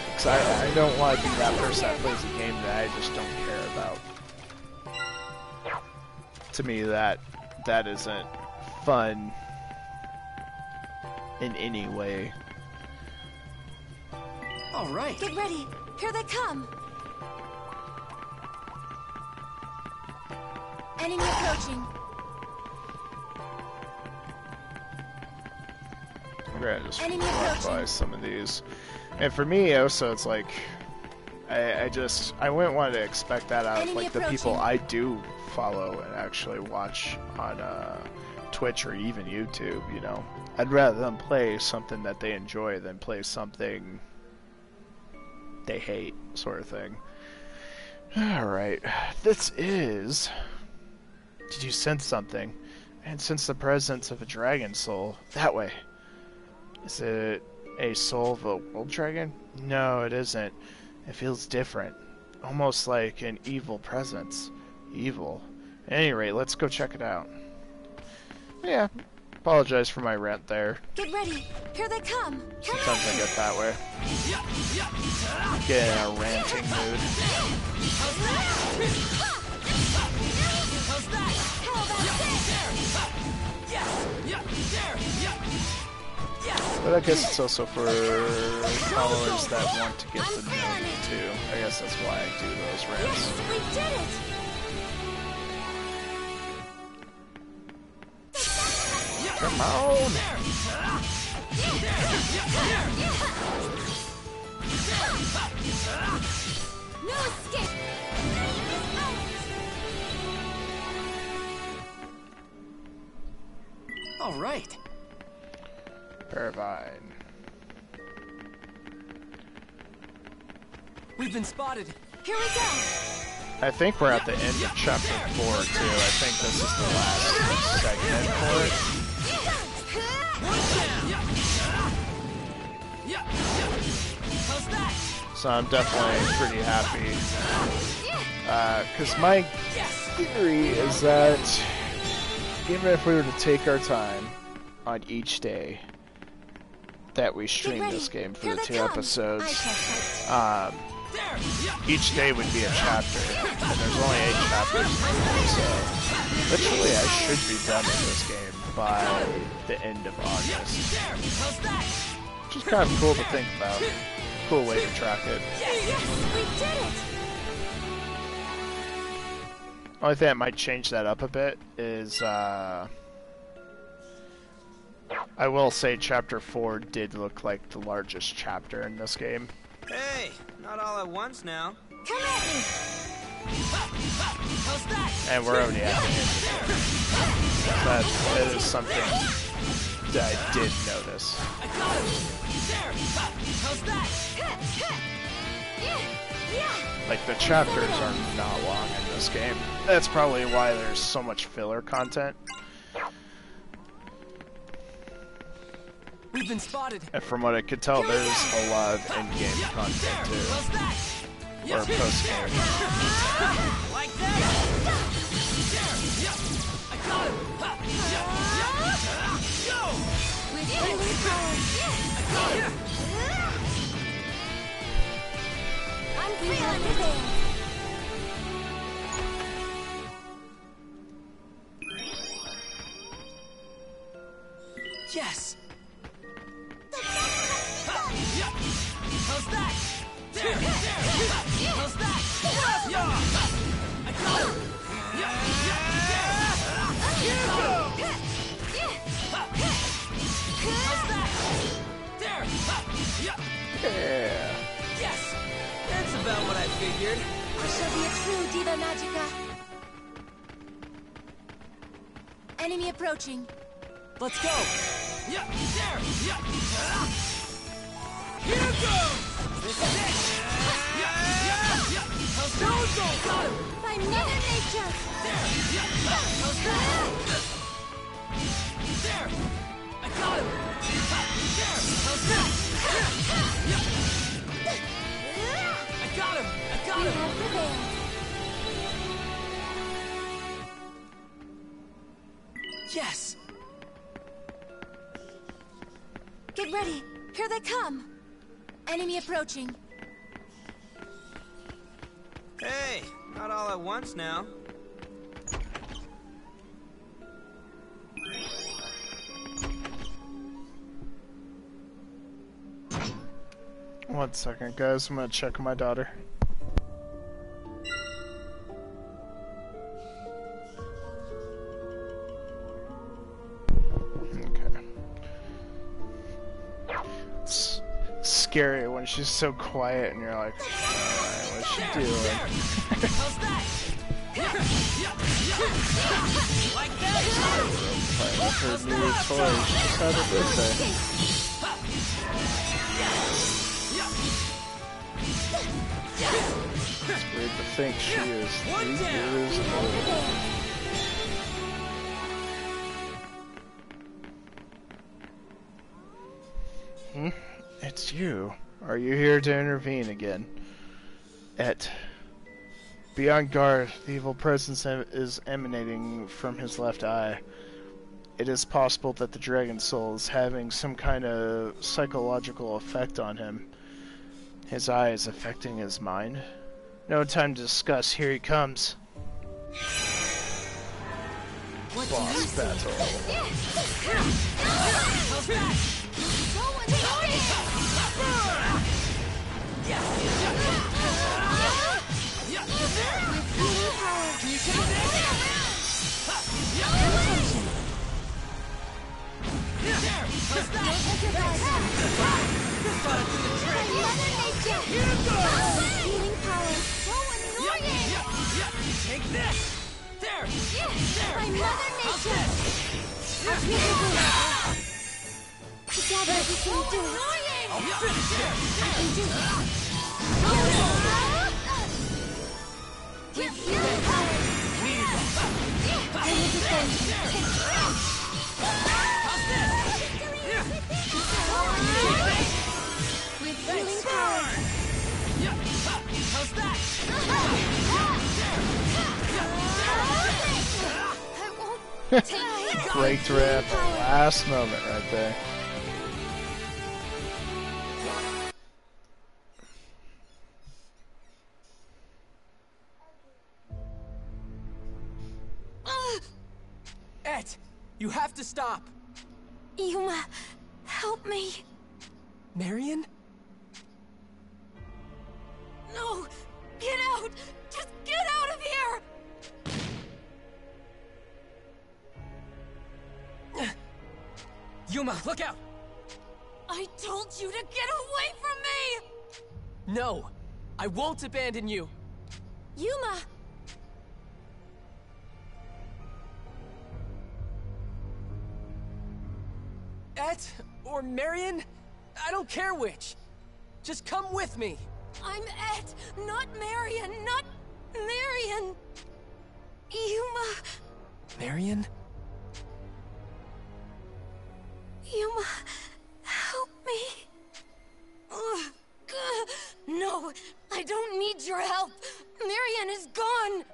Because I don't want to be that person that plays a game that I just don't care about. To me, that isn't fun in any way. Alright. Get ready. Here they come. Enemy approaching. I'm gonna just walk by some of these. And for me, also, it's like, I wouldn't want to expect that out of, like, the people I do follow and actually watch on Twitch or even YouTube, you know. I'd rather them play something that they enjoy than play something they hate, sort of thing. Alright, this is... Did you sense something? And sense the presence of a dragon soul. That way. Is it a soul of a world dragon? No, it isn't. It feels different. Almost like an evil presence. Evil. At any rate, let's go check it out. Yeah, apologize for my rant there. Get ready. Here they come. Sometimes I get that way. Get in a ranting mood. But I guess it's also for followers that want to get to know me too. I guess that's why I do those rants. We did it. Come on! No escape. All right. Irvine. We've been spotted. Here we go. I think we're at the end of chapter 4 too. I think this is the last segment for it. So I'm definitely pretty happy. Because my theory is that even if we were to take our time on each day that we stream this game for the 2 episodes, each day would be a chapter, and there's only 8 chapters in the game, so literally I should be done with this game by the end of August. Which is kind of cool to think about. Cool way to track it. We did it. Only thing that might change that up a bit is, I will say chapter 4 did look like the largest chapter in this game. Hey, not all at once now. Come at me. And we're already at the end. That is something that I did notice. Like, the chapters are not long in this game. That's probably why there's so much filler content. We've been spotted. And from what I could tell, there's a lot of in-game content too. Or post-game. Like that. I got him. Go. With healing power. I got him. How's that? I got him! How's that? There! Yeah. Yes! That's about what I figured. I shall be a true Diva Magica. Enemy approaching. Let's go! Yeah, there! Yeah! Here goes! This is it! Yeah! How's that? Got him! By Mother Nature! There! Yeah! How's that? There! I got him! There! How's that? Yeah! I got him! I got We him! have prevailed. Yes! Get ready. Here they come. Enemy approaching. Hey, not all at once now. One second, guys. I'm gonna check on my daughter. Okay. It's scary when she's so quiet and you're like, alright, what's she doing? How's that? Like that? Play with her new toy. She just had a birthday. It's weird to think she is 3 years old. It's you. Are you here to intervene again? Ette. Be on guard. The evil presence is emanating from his left eye. It is possible that the dragon soul is having some kind of psychological effect on him. His eye is affecting his mind. No time to discuss. Here he comes. Boss battle. Take this! There! There! By Mother Nature! Together we can do it! I'll finish it! I can do it! With healing power! I will defend you! How's this? With healing power! How's that? Breakthrough at the last moment right there. Ette, you have to stop. Yuma, help me. Marion? No, get out. Just get out of here. Yuma, look out! I told you to get away from me. No, I won't abandon you. Yuma! Ette or Marion? I don't care which. Just come with me. I'm Ette, not Marion, not Marion. Yuma. Marion? Yuma, help me. Ugh. No, I don't need your help. Marion is gone.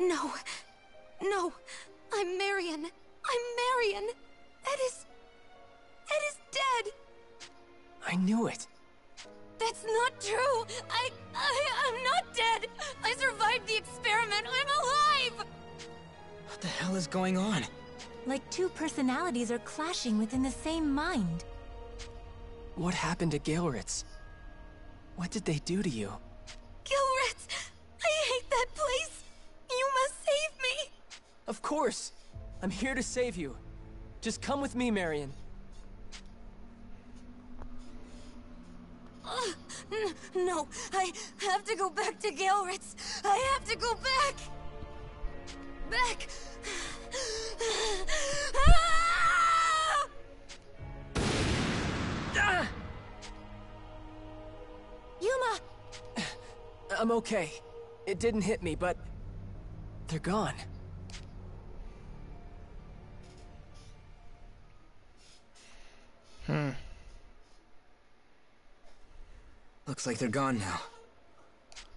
No, I'm Marion. I'm Marion. Ette is dead. I knew it. That's not true. I'm not dead. I survived the experiment. I'm alive. What the hell is going on? Like two personalities are clashing within the same mind. What happened to Galeritz? What did they do to you? Gilritz! I hate that place! You must save me! Of course! I'm here to save you. Just come with me, Marion. No, I have to go back to Gilritz. I have to go back! Back! Yuma! I'm okay. It didn't hit me, but they're gone. Looks like they're gone now.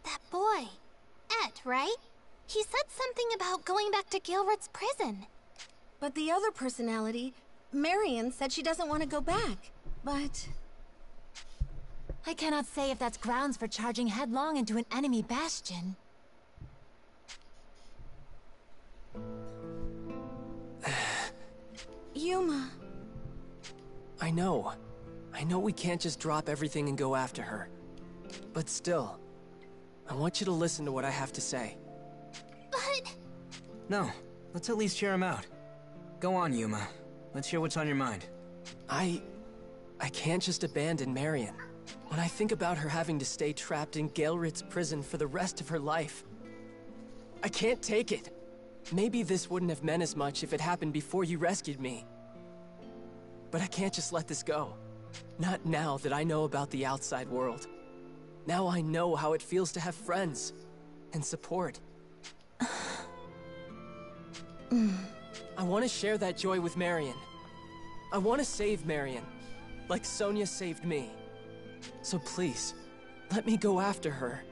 That boy, Ette, right? He said something about going back to Gilrit's prison. But the other personality, Marion, said she doesn't want to go back. But... I cannot say if that's grounds for charging headlong into an enemy bastion. Yuma... I know we can't just drop everything and go after her. But still, I want you to listen to what I have to say. But... No, let's at least hear him out. Go on, Yuma. Let's hear what's on your mind. I can't just abandon Marion. When I think about her having to stay trapped in Gilrit's prison for the rest of her life, I can't take it. Maybe this wouldn't have meant as much if it happened before you rescued me. But I can't just let this go. Not now that I know about the outside world. Now I know how it feels to have friends and support. I want to share that joy with Marion. I want to save Marion, like Sonia saved me. So please, let me go after her.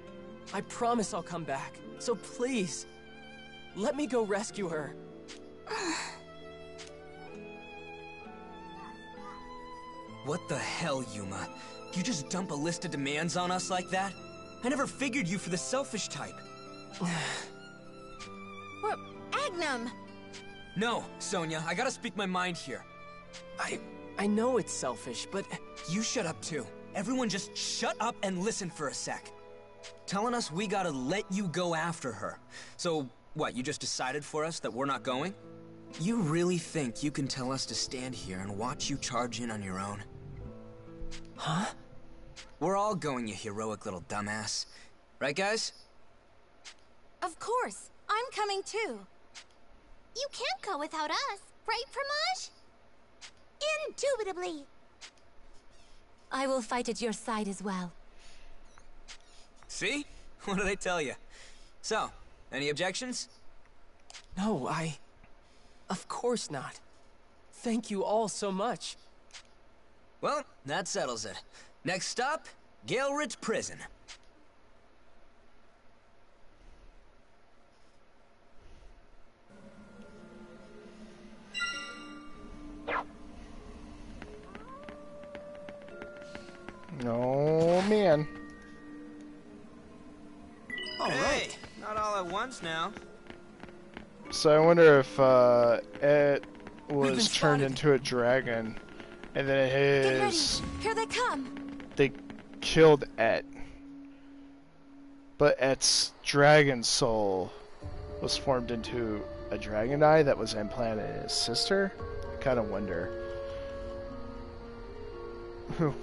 I promise I'll come back. So please, let me go rescue her. What the hell, Yuma? You just dump a list of demands on us like that? I never figured you for the selfish type. What? Agnum! No, Sonia, I gotta speak my mind here. I know it's selfish, but... You shut up too. Everyone just shut up and listen for a sec. Telling us we gotta let you go after her. So, what, you just decided for us that we're not going? You really think you can tell us to stand here and watch you charge in on your own? Huh? We're all going, you heroic little dumbass. Right, guys? Of course! I'm coming too! You can't go without us, right, Pramaj? Indubitably! I will fight at your side as well. See? What did I tell you? So, any objections? No, Of course not. Thank you all so much. Well, that settles it. Next stop, Gilrit's prison. Oh, man. Hey, not all at once now. So I wonder if Ette We've been was turned spotted. into a dragon, and then Get ready! his... Here they come! They killed Ette. But Ette's dragon soul was formed into a dragon eye that was implanted in his sister? I kind of wonder.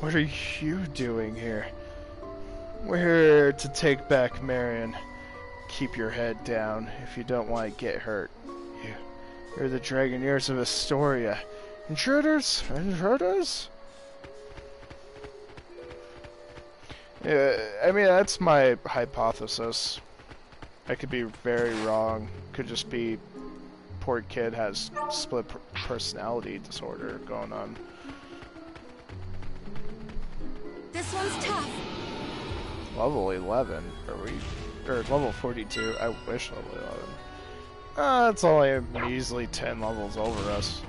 What are you doing here? We're here to take back Marion. Keep your head down if you don't want to get hurt. You're the Dragoneers of Astoria. Intruders? Intruders? Yeah, I mean, that's my hypothesis. I could be very wrong. Could just be poor kid has split personality disorder going on. This one's tough! Level 11, or level 42. I wish level 11. It's only measly 10 levels over us.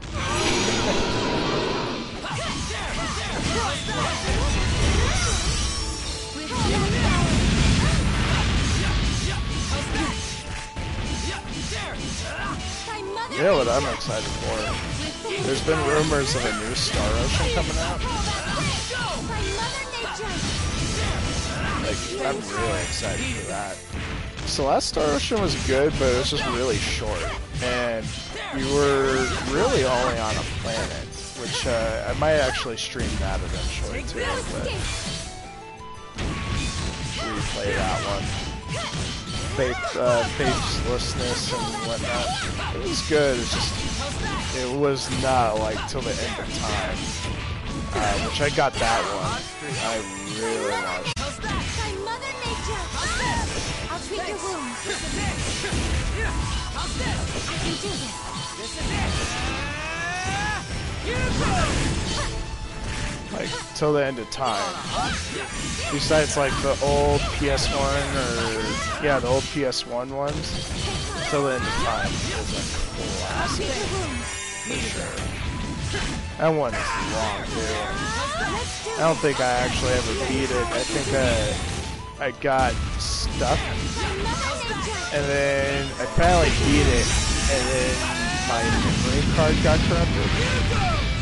You know what I'm excited for? There's been rumors of a new Star Ocean coming out. I'm really excited for that. So last Star Ocean was good, but it was just really short, and you were really only on a planet, which I might actually stream that eventually too, but replay that one. Faithlessness and whatnot. It was good, it's just, it was not like till the end of time, which I got that one. I really watched. I'll treat your wounds. I can do this. Like, till the end of time. Besides, like, the old PS1, or, yeah, the old PS1 ones, till the end of time is a classic, for sure. That one is long, too. I don't think I actually ever beat it. I think I got stuck, and then I finally beat it, and then my memory card got corrupted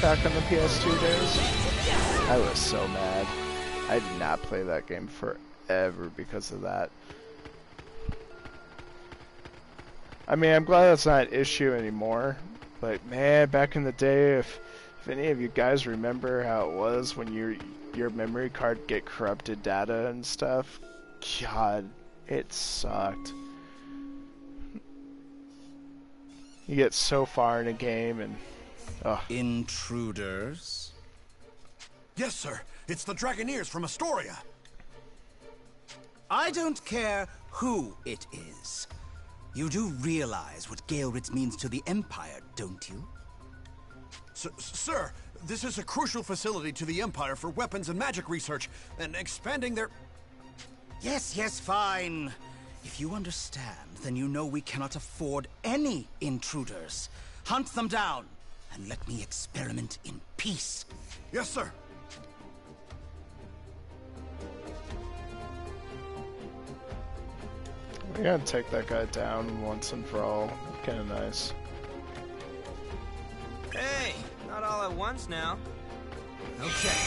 back on the PS2 days. I was so mad. I did not play that game forever because of that. I mean, I'm glad that's not an issue anymore, but man, back in the day, if any of you guys remember how it was when your memory card get corrupted data and stuff, God, it sucked. You get so far in a game and... ugh. Intruders? Yes, sir. It's the Dragoneers from Astoria. I don't care who it is. You do realize what Galeritz means to the Empire, don't you? Sir, this is a crucial facility to the Empire for weapons and magic research, and expanding their... Yes, fine. If you understand, then you know we cannot afford any intruders. Hunt them down, and let me experiment in peace. Yes, sir. We gotta take that guy down once and for all. Kinda nice. Hey, not all at once now. Okay,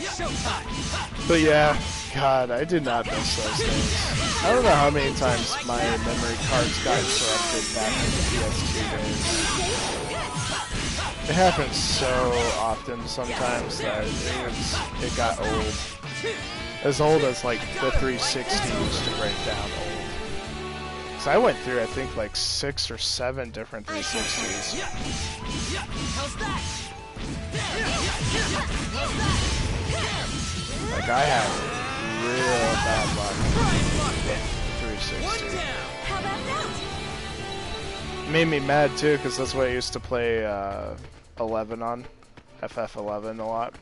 showtime! But yeah, God, I did not miss those days. I don't know how many times my memory cards got corrupted back in the PS2 days. It happens so often sometimes that it got old. As old as like the 360 used to break down old. So I went through, I think, like 6 or 7 different 360s. Like, I had real bad luck with 360. Made me mad, too, because that's what I used to play 11 on. FF11 a lot.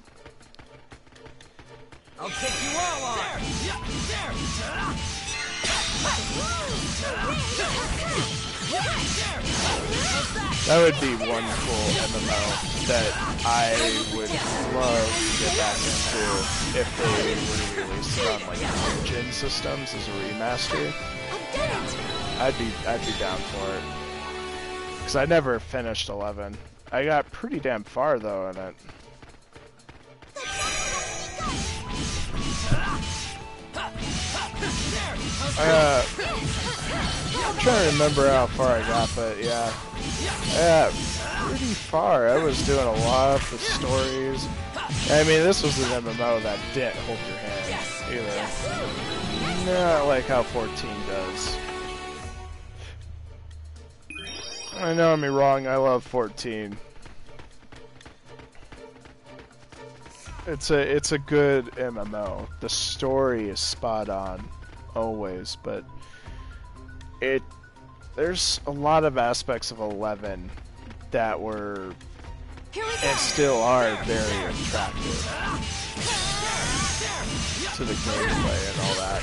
I'll take you all on! That would be one cool MMO that I would love to get back into if they were to release it on like gen systems as a remaster. I'd be down for it. Cause I never finished 11. I got pretty damn far though in it. I'm trying to remember how far I got, but yeah, pretty far. I was doing a lot of the stories. I mean, this was an MMO that didn't hold your hand either. Not like how 14 does. I know me wrong. I love 14. It's a good MMO. The story is spot on, always, but there's a lot of aspects of 11 that were and still are very attractive to the gameplay and all that.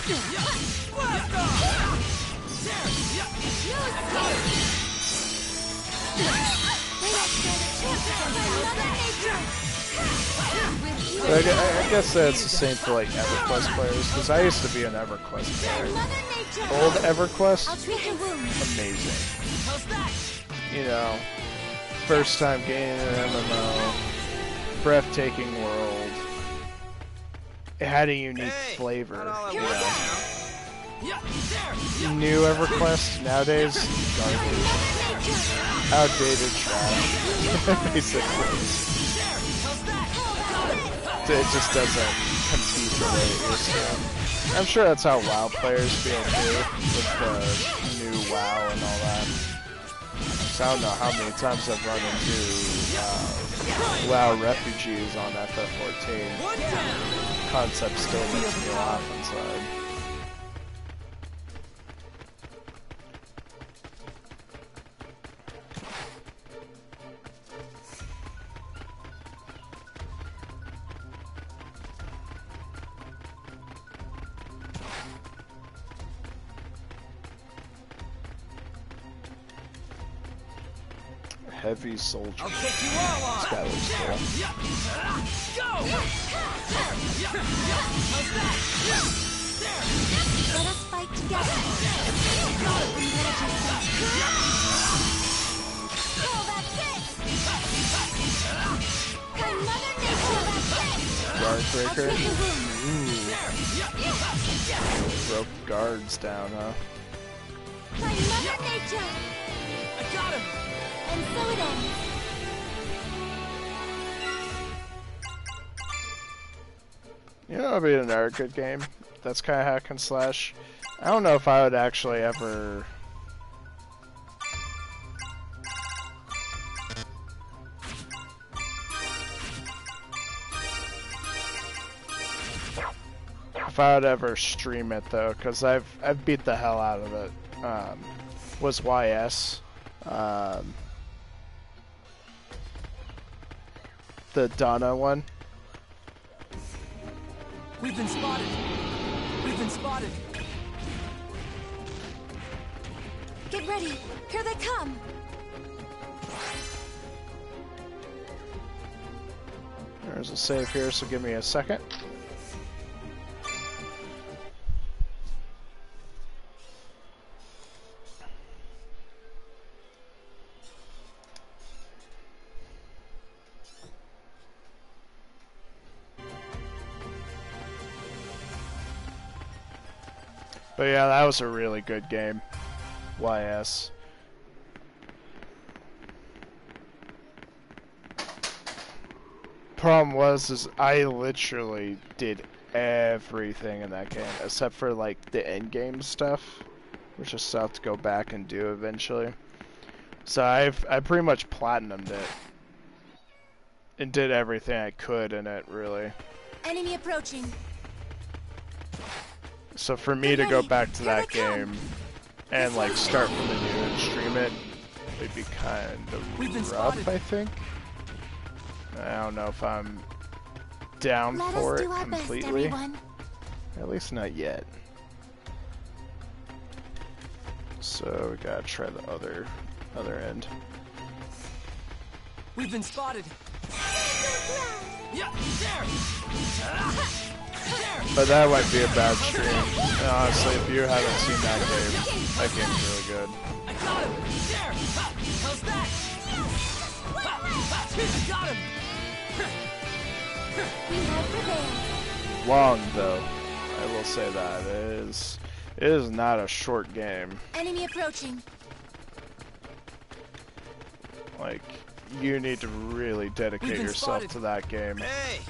But I guess that's the same for like EverQuest players, because I used to be an EverQuest player. Old EverQuest, amazing. You know, first time getting an MMO, breathtaking world. It had a unique flavor. You know? New EverQuest nowadays, garbage. Outdated trash. Basically. It just doesn't compete the way it used to. I'm sure that's how WoW players feel too, with the new WoW and all that. So I don't know how many times I've run into WoW refugees on FF14. Concept still makes me laugh inside. Heavy soldier. I'll take you all on. This guy looks cool. Go! Let us fight together. Guard breaker. Broke guards down, huh? By Mother Nature. I got him. And so it ends. You know, it'd be another good game. That's kind of hack and slash. I don't know if I would actually ever. If I would ever stream it though, because I've beat the hell out of it. Was YS. The Donna one. We've been spotted. We've been spotted. Get ready. Here they come. There's a save here, so give me a second. But yeah, that was a really good game. YS. Problem was, I literally did everything in that game, except for like the end game stuff, which I still have to go back and do eventually. So I pretty much platinumed it. And did everything I could in it, really. Enemy approaching. So for me to go back to that game and like start from the new and stream it, it'd be kind of rough, I think. I don't know if I'm down for it completely. At least not yet. So we gotta try the other end. We've been spotted. Yeah, there. But that might be a bad stream. And honestly, if you haven't seen that game's really good. I got him. There. How's that? I got him. We have prevailed. Long though, I will say that it is not a short game. Enemy approaching. Like, you need to really dedicate yourself to that game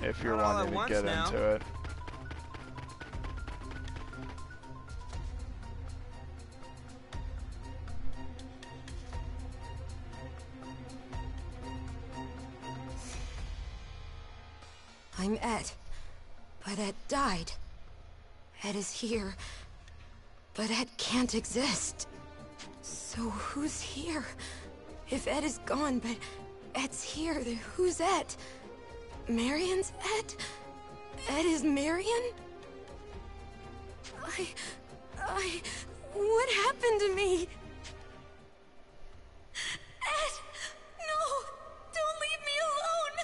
if you're wanting to get into it. I'm Ette, but Ette died. Ette is here, but Ette can't exist. So who's here? If Ette is gone, but Ette's here, then who's Ette? Marion's Ette? Ette is Marion? What happened to me? Ette! No! Don't leave me alone!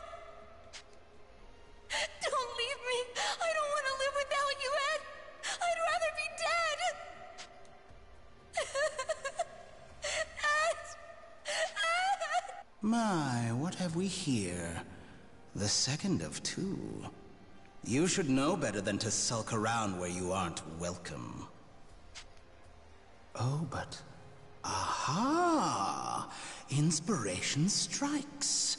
Don't leave me! I don't want to live without you, Ette! I'd rather be dead! Ette! Ette! My, what have we here? The second of two. You should know better than to sulk around where you aren't welcome. Oh, but... Aha! Inspiration strikes.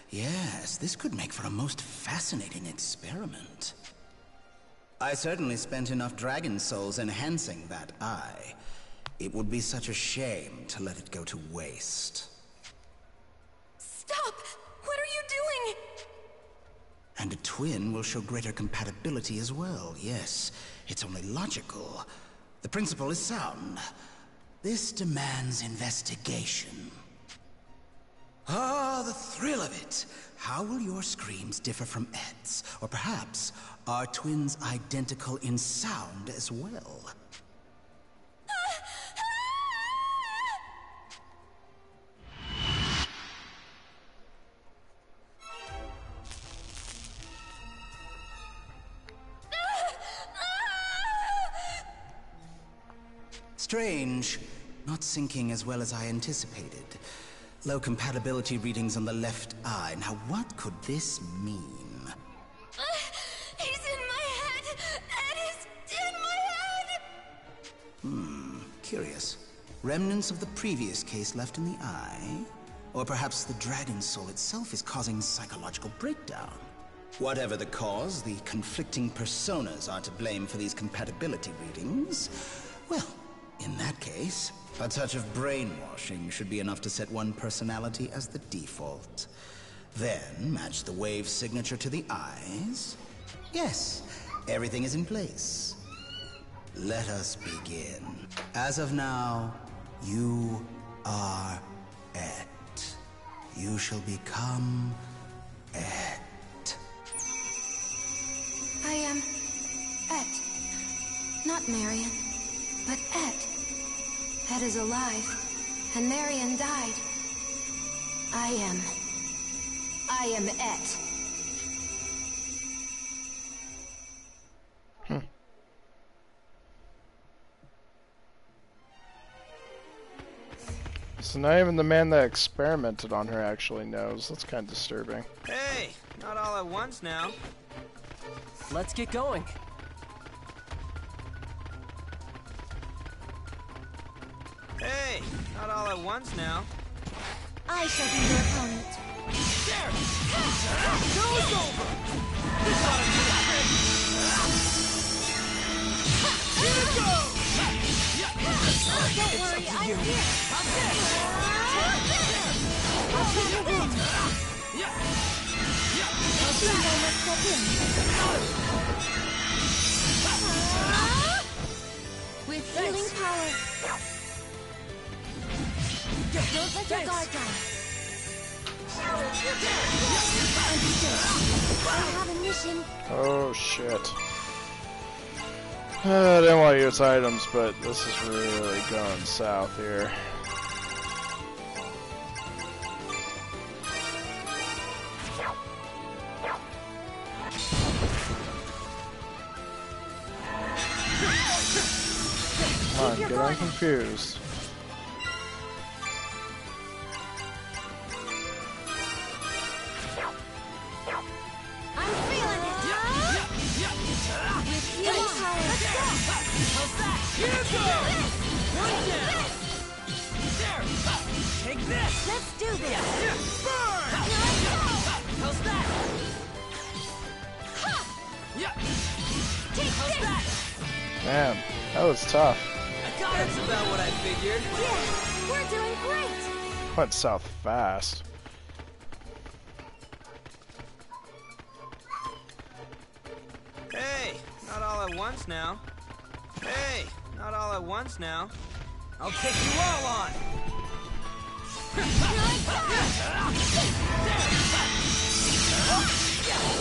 Yes, this could make for a most fascinating experiment. I certainly spent enough dragon souls enhancing that eye. It would be such a shame to let it go to waste. Stop! What are you doing? And a twin will show greater compatibility as well, yes. It's only logical. The principle is sound. This demands investigation. Ah, the thrill of it! How will your screams differ from Ette's? Or perhaps, are twins identical in sound as well? Strange. Not syncing as well as I anticipated. Low compatibility readings on the left eye. Now what could this mean? He's in my head! Ed is in my head! Curious. Remnants of the previous case left in the eye? Or perhaps the dragon soul itself is causing psychological breakdown? Whatever the cause, the conflicting personas are to blame for these compatibility readings. Well, in that case, a touch of brainwashing should be enough to set one personality as the default. Then match the wave signature to the eyes. Yes, everything is in place. Let us begin. As of now, you are Ette. You shall become Ette. I am Ette. Not Marion, but Ette. Ette is alive, and Marion died. I am Ette. So not even the man that experimented on her actually knows. That's kind of disturbing. Hey, not all at once now. Let's get going. Hey, not all at once now. I shall be your opponent. There! Show's over! This ought to be a trick! Here it goes! Don't worry, I'm here. With healing power. Don't let your guard down. I have a mission. Oh shit. I didn't want to use items, but this is really going south here. Come on, get unconfused. I'm feeling it. With healing power. How's that? Here it goes! One down! There! Take this! Let's do this. Burn! How's that? Yeah! How's that? Damn, that was tough. I got it! That's about what I figured. Yeah, we're doing great. Went south fast. Hey, not all at once now. Hey, not all at once now. I'll take you all on!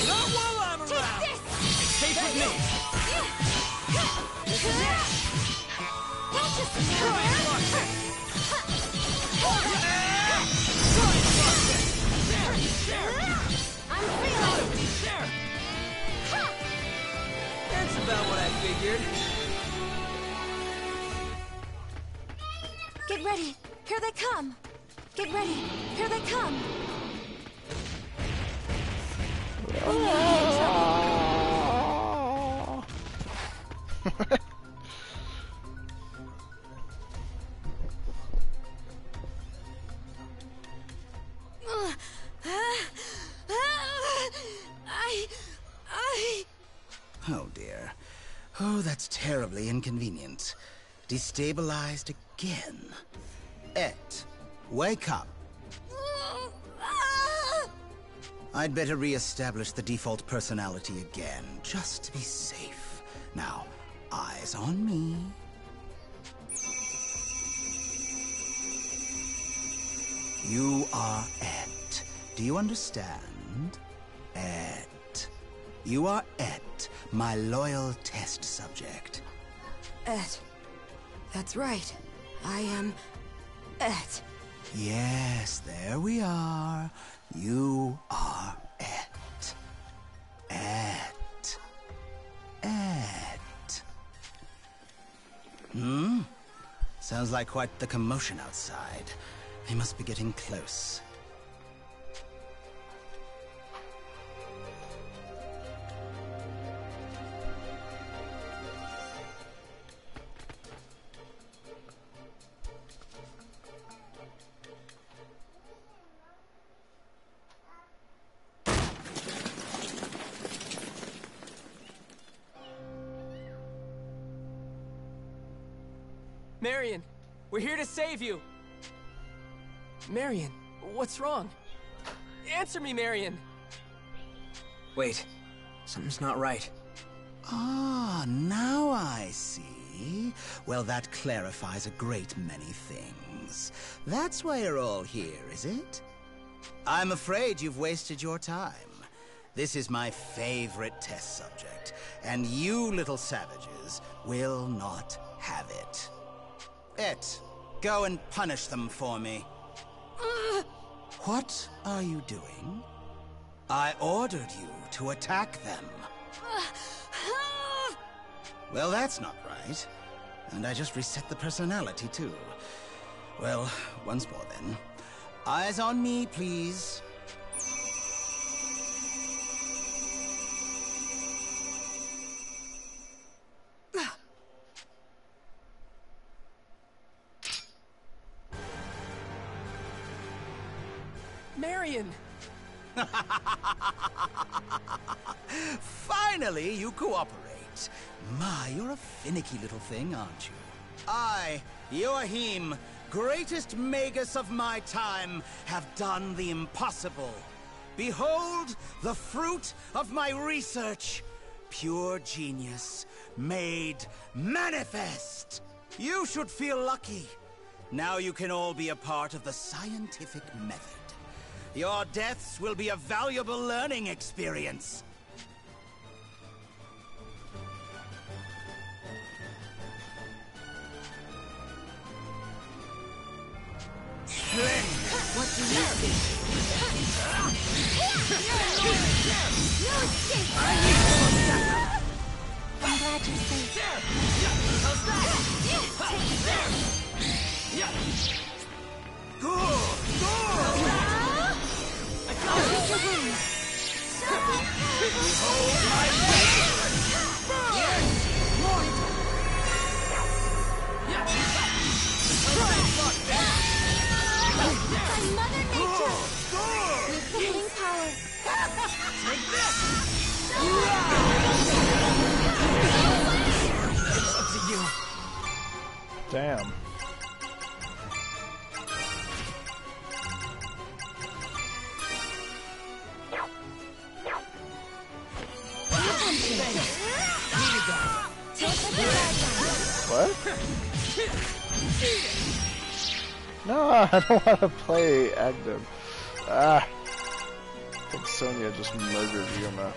Not while I'm around! It's safe with me! This is it! Don't just Try and bust it! Try and bust it! There! I'm feeling it. There! That's about what I figured. Get ready. Here they come. Get ready. Here they come. Oh dear. Oh, that's terribly inconvenient. Destabilized again. Ette, wake up. I'd better re-establish the default personality again, just to be safe. Now, eyes on me. You are Ette. Do you understand? Ette. You are Ette, my loyal test subject. Ette. That's right. I am Ette. Yes, there we are. You are Ette. Ette. Ette. Sounds like quite the commotion outside. They must be getting close. Marion, we're here to save you! Marion, what's wrong? Answer me, Marion! Wait, something's not right. Ah, now I see. Well, that clarifies a great many things. That's why you're all here, is it? I'm afraid you've wasted your time. This is my favorite test subject, and you little savages will not have it. Ette, go and punish them for me. What are you doing? I ordered you to attack them. Well, that's not right. And I just reset the personality, too. Well, once more then. Eyes on me, please. Marion! Finally, you cooperate. My, you're a finicky little thing, aren't you? I, Yoahim, greatest magus of my time, have done the impossible. Behold the fruit of my research. Pure genius, made manifest. You should feel lucky. Now you can all be a part of the scientific method. Your deaths will be a valuable learning experience. What do you think? I'm glad you're safe. By Mother Nature! With healing power. Take this! It's up to you. Damn. What? No, I don't want to play active. I think Sonia just murdered Yuma.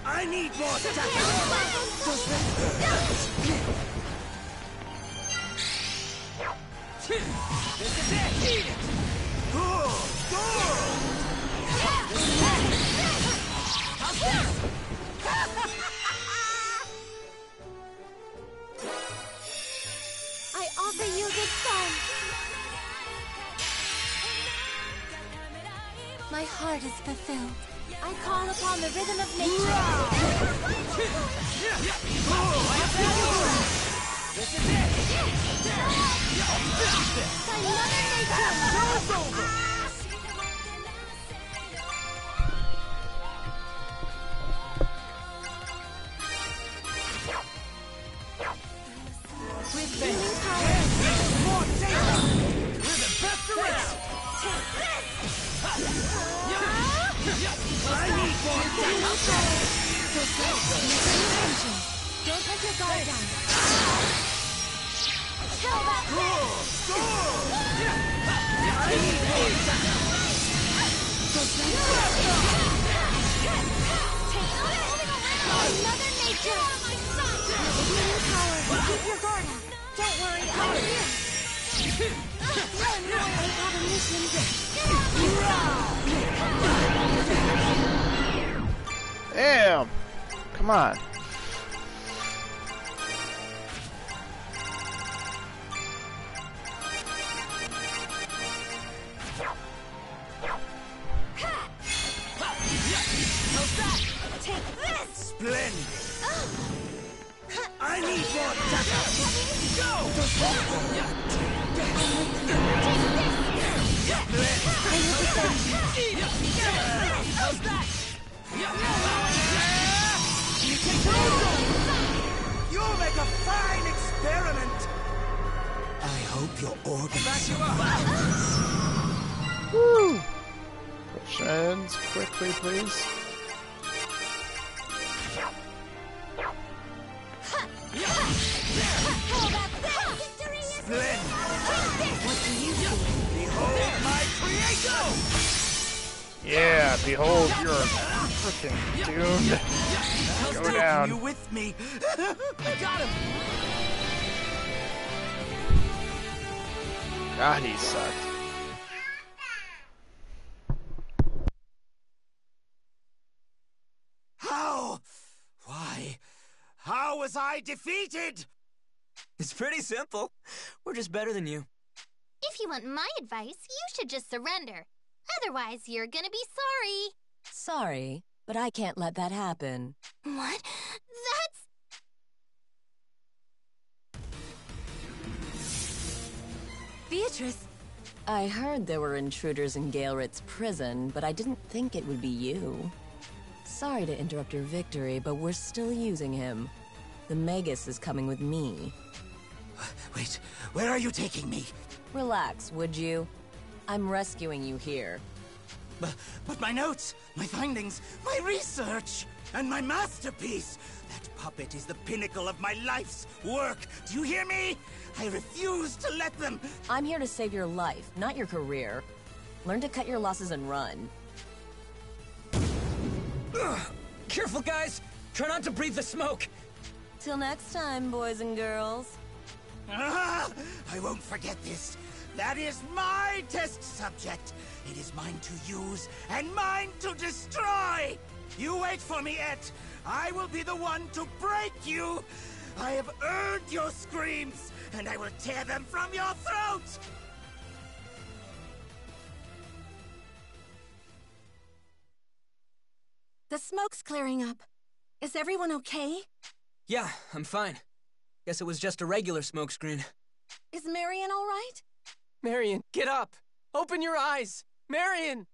I need more stamina. This is it! Eat it! I offer you this song. My heart is fulfilled. I call upon the rhythm of nature. This is it! By Mother Nature. Show's over! Don't let your guard down. How about Mother Nature! Healing power. Keep your guard up. Don't worry, I'm here. Run, I have a mission. Damn! Come on. Take this! Splendid! I need more data! Go! How's that? You'll make a fine experiment! I hope your organs... Woo! Potions, quickly, please. Splendid! What do you see? Behold my creation! Yeah, behold, you're freaking doomed. Go down. You with me? Got him! God, he sucked. How? Why? How was I defeated? It's pretty simple. We're just better than you. If you want my advice, you should just surrender. Otherwise, you're gonna be sorry. Sorry, but I can't let that happen. What? That's... Beatrice! I heard there were intruders in Gaelrit's prison, but I didn't think it would be you. Sorry to interrupt your victory, but we're still using him. The Magus is coming with me. Wait, where are you taking me? Relax, would you? I'm rescuing you here. But my notes, my findings, my research, and my masterpiece. That puppet is the pinnacle of my life's work. Do you hear me? I refuse to let them... I'm here to save your life, not your career. Learn to cut your losses and run. Careful, guys! Try not to breathe the smoke! Till next time, boys and girls. I won't forget this. That is my test subject. It is mine to use and mine to destroy. You wait for me, Ette. I will be the one to break you. I have earned your screams, and I will tear them from your throat. The smoke's clearing up. Is everyone okay? Yeah, I'm fine. Guess it was just a regular smokescreen. Is Marion all right? Marion, get up! Open your eyes! Marion!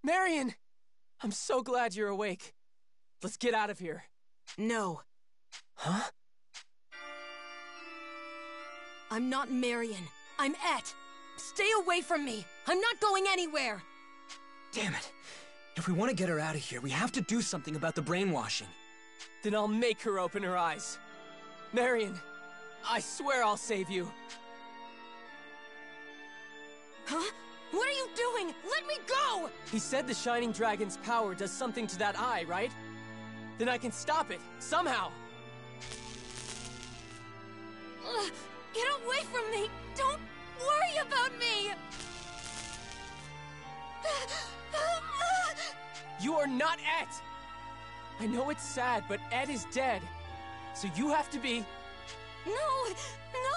Marion! I'm so glad you're awake. Let's get out of here. No. Huh? I'm not Marion. I'm Ette. Stay away from me. I'm not going anywhere. Damn it. If we want to get her out of here, we have to do something about the brainwashing. Then I'll make her open her eyes. Marion, I swear I'll save you. Huh? What are you doing? Let me go! He said the Shining Dragon's power does something to that eye, right? Then I can stop it, somehow. Get away from me! Don't worry about me! You are not Ette! I know it's sad, but Ette is dead. So you have to be... No! No!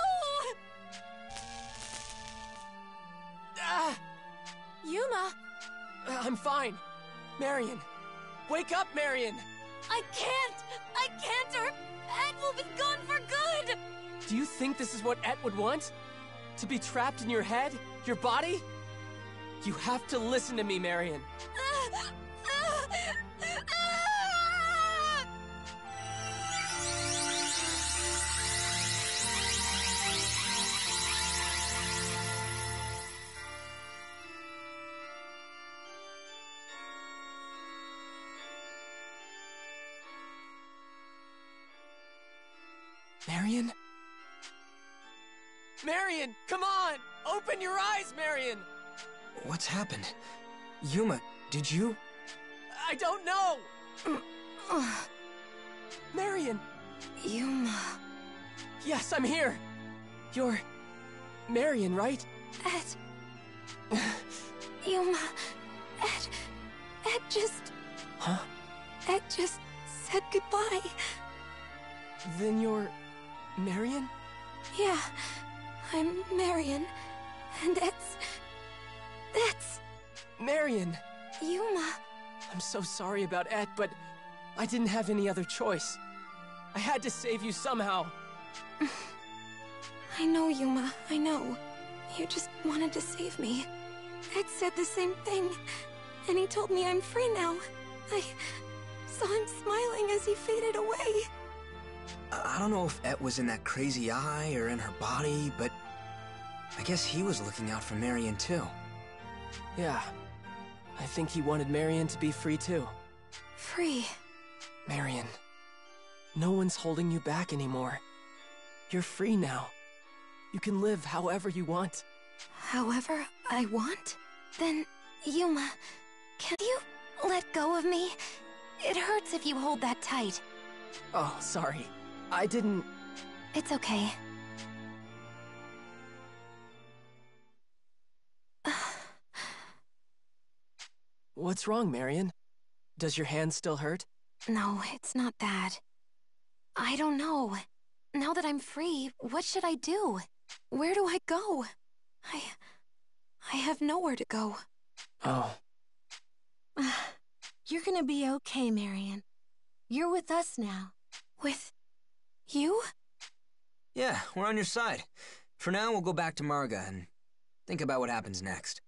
Yuma! I'm fine. Marion. Wake up, Marion! I can't! I can't, or Ette will be gone for good! Do you think this is what Ette would want? To be trapped in your head? Your body? You have to listen to me, Marion. Marion? Marion, come on! Open your eyes, Marion! What's happened? Yuma, did you? I don't know! Marion! Yuma... Yes, I'm here! You're... Marion, right? Ed... Yuma... Ed just... Huh? Ed just said goodbye. Then you're... Marion? Yeah, I'm Marion. And that's... Marion! Yuma... I'm so sorry about Ette, but I didn't have any other choice. I had to save you somehow. I know, Yuma, I know. You just wanted to save me. Ed said the same thing, and he told me I'm free now. I saw him smiling as he faded away. I don't know if Ette was in that crazy eye or in her body, but I guess he was looking out for Marion too. Yeah. I think he wanted Marion to be free too. Free? Marion, no one's holding you back anymore. You're free now. You can live however you want. However I want? Then, Yuma, can you let go of me? It hurts if you hold that tight. Oh, sorry. I didn't... It's okay. What's wrong, Marion? Does your hand still hurt? No, it's not that. I don't know. Now that I'm free, what should I do? Where do I go? I have nowhere to go. Oh. You're gonna be okay, Marion. You're with us now. With... you? Yeah, we're on your side. For now, we'll go back to Marga and think about what happens next.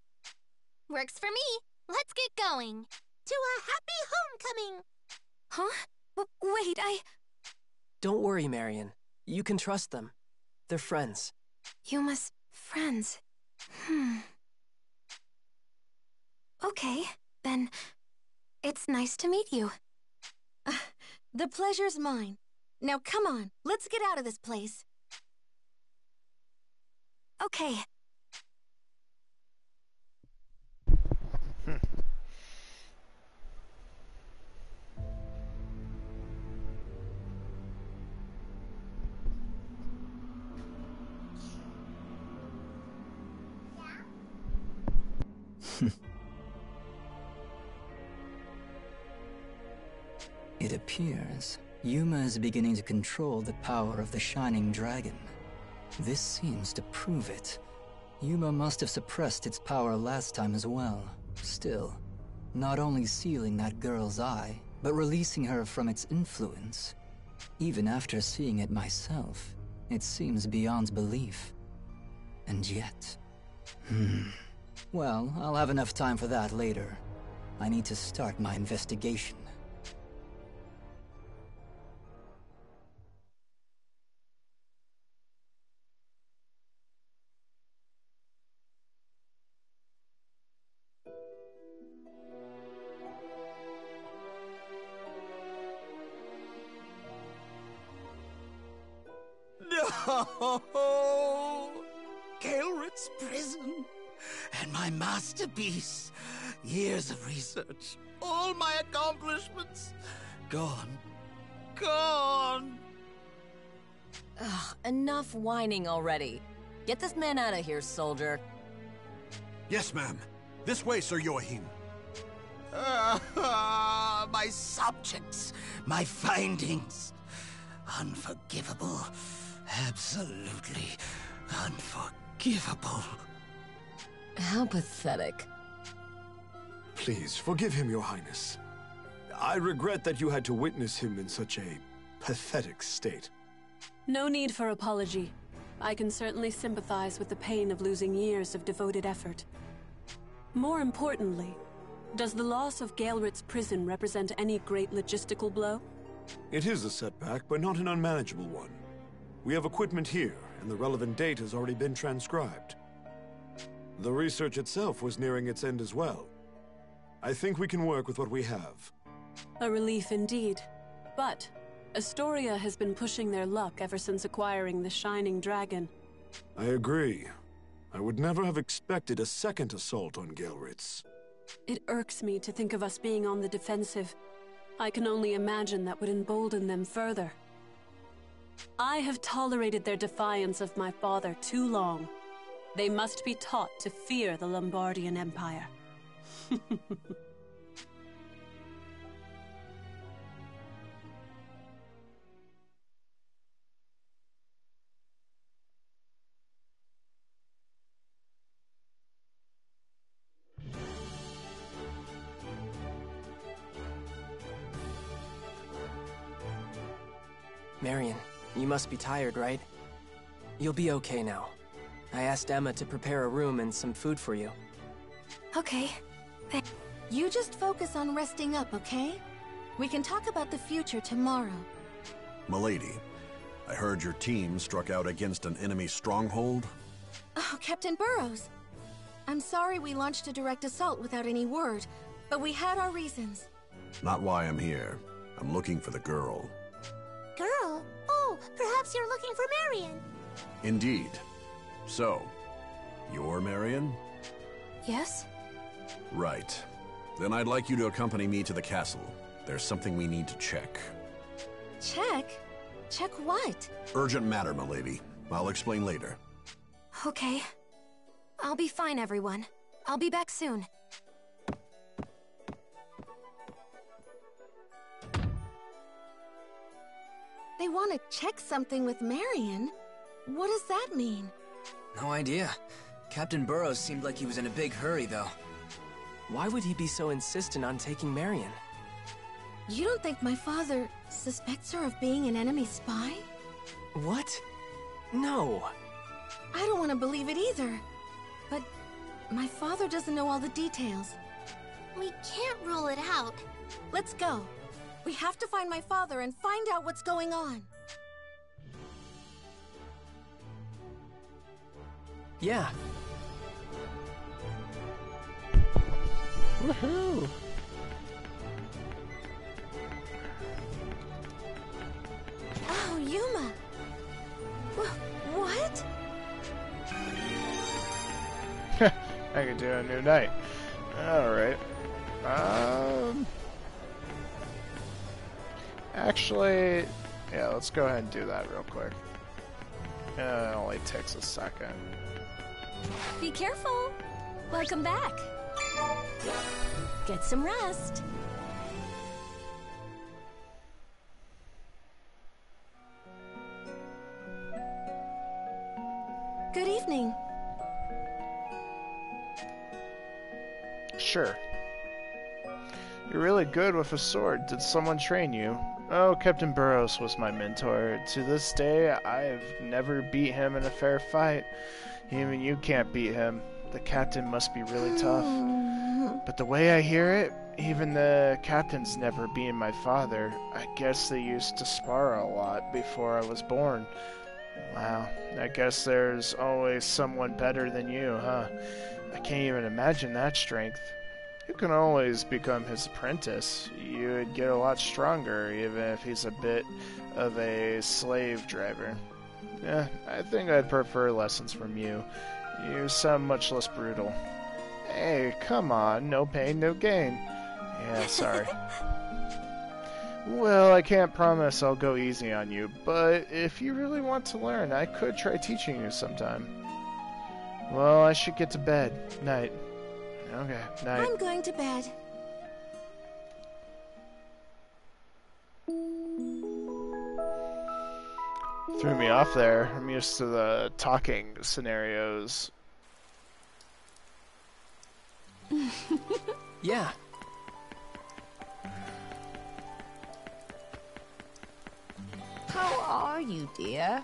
Works for me. Let's get going. To a happy homecoming. Huh? Wait, Don't worry, Marion. You can trust them. They're friends. Yuma's friends. Okay, then it's nice to meet you. The pleasure's mine. Now come on, let's get out of this place. Okay. It appears Yuma is beginning to control the power of the Shining Dragon. This seems to prove it. Yuma must have suppressed its power last time as well. Still, not only sealing that girl's eye, but releasing her from its influence. Even after seeing it myself, it seems beyond belief. And yet... Well, I'll have enough time for that later. I need to start my investigation. No! Gelrit's prison! And my masterpiece! Years of research, all my accomplishments, gone. Gone! Ugh, enough whining already. Get this man out of here, soldier. Yes, ma'am. This way, Sir Joachim. My subjects, my findings. Unforgivable. Absolutely unforgivable. How pathetic. Please, forgive him, Your Highness. I regret that you had to witness him in such a pathetic state. No need for apology. I can certainly sympathize with the pain of losing years of devoted effort. More importantly, does the loss of Gelrit's prison represent any great logistical blow? It is a setback, but not an unmanageable one. We have equipment here, and the relevant data has already been transcribed. The research itself was nearing its end as well. I think we can work with what we have. A relief indeed. But Astoria has been pushing their luck ever since acquiring the Shining Dragon. I agree. I would never have expected a second assault on Gelritz. It irks me to think of us being on the defensive. I can only imagine that would embolden them further. I have tolerated their defiance of my father too long. They must be taught to fear the Lombardian Empire. Marion, you must be tired, right? You'll be okay now. I asked Emma to prepare a room and some food for you. Okay. You just focus on resting up, okay? We can talk about the future tomorrow. Milady, I heard your team struck out against an enemy stronghold? Oh, Captain Burrows. I'm sorry we launched a direct assault without any word, but we had our reasons. Not why I'm here. I'm looking for the girl. Girl? Oh, perhaps you're looking for Marion. Indeed. So, you're Marion? Yes? Right. Then I'd like you to accompany me to the castle. There's something we need to check. Check? Check what? Urgent matter, milady. I'll explain later. Okay. I'll be fine, everyone. I'll be back soon. They want to check something with Marion? What does that mean? No idea. Captain Burrows seemed like he was in a big hurry, though. Why would he be so insistent on taking Marion? You don't think my father suspects her of being an enemy spy? What? No. I don't want to believe it either. But my father doesn't know all the details. We can't rule it out. Let's go. We have to find my father and find out what's going on. Yeah. Woohoo! Oh, Yuma! What? I could do a new night. Alright. Actually, yeah, let's go ahead and do that real quick. It only takes a second. Be careful. Welcome back. Get some rest. Good evening. Sure. You're really good with a sword. Did someone train you? Oh, Captain Burrows was my mentor. To this day, I've never beat him in a fair fight. Even you can't beat him. The captain must be really tough. But the way I hear it, even the captain's never being my father. I guess they used to spar a lot before I was born. Wow, I guess there's always someone better than you, huh? I can't even imagine that strength. You can always become his apprentice. You would get a lot stronger, even if he's a bit of a slave driver. Yeah, I think I'd prefer lessons from you. You sound much less brutal. Hey, come on, no pain, no gain. Yeah, sorry. Well, I can't promise I'll go easy on you, but if you really want to learn, I could try teaching you sometime. Well, I should get to bed. Night. Okay, night. I'm going to bed. Threw me off there. I'm used to the talking scenarios. Yeah. How are you, dear?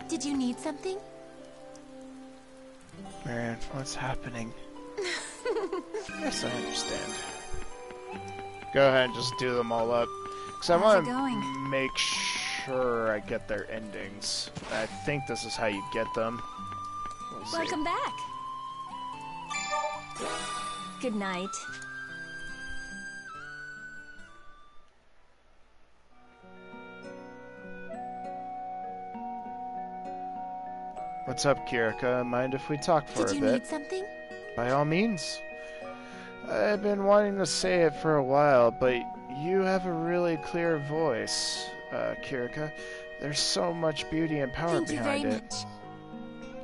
Did you need something? Man, what's happening? Yes, I understand. Go ahead and just do them all up. Because I want to make sure I get their endings. I think this is how you get them. Welcome back. Good night. What's up, Kirika? Mind if we talk for a bit? Did you need something? By all means. I've been wanting to say it for a while, but you have a really clear voice, Kirika. There's so much beauty and power behind it. Thank you very much.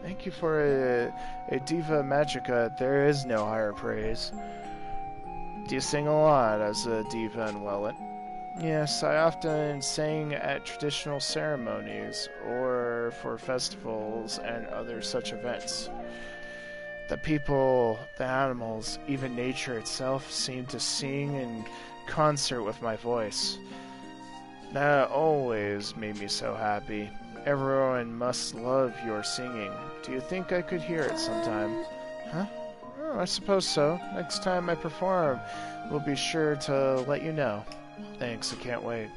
Thank you for a diva magica. There is no higher praise. Do you sing a lot as a diva in Welland? Yes, I often sang at traditional ceremonies or for festivals and other such events. The people, the animals, even nature itself seemed to sing in concert with my voice. That always made me so happy. Everyone must love your singing. Do you think I could hear it sometime? Huh? Oh, I suppose so. Next time I perform, we'll be sure to let you know. Thanks, I can't wait.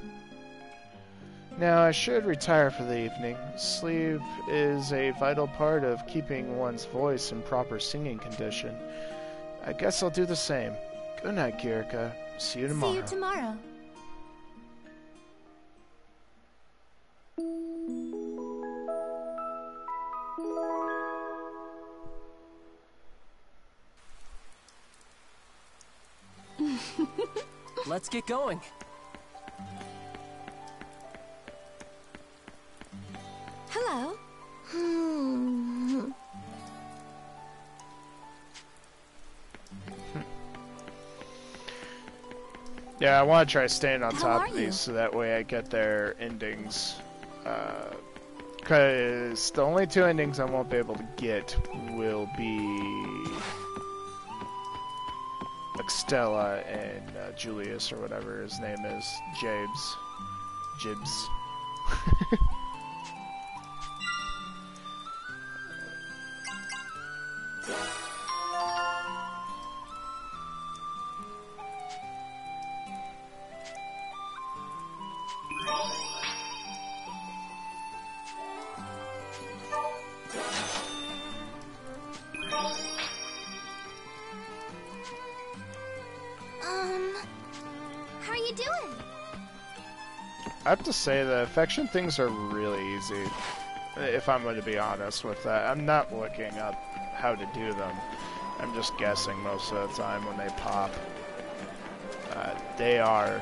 Now, I should retire for the evening. Sleep is a vital part of keeping one's voice in proper singing condition. I guess I'll do the same. Good night, Kirika. See you tomorrow. See you tomorrow. Let's get going. Hello. Yeah, I want to try staying on How top are of you? these so that way I get their endings. Because the only two endings I won't be able to get will be like Stella and Julius, or whatever his name is. Jibs. How are you doing? I have to say the affection things are really easy, if I'm going to be honest with that. I'm not looking up how to do them. I'm just guessing most of the time when they pop. They are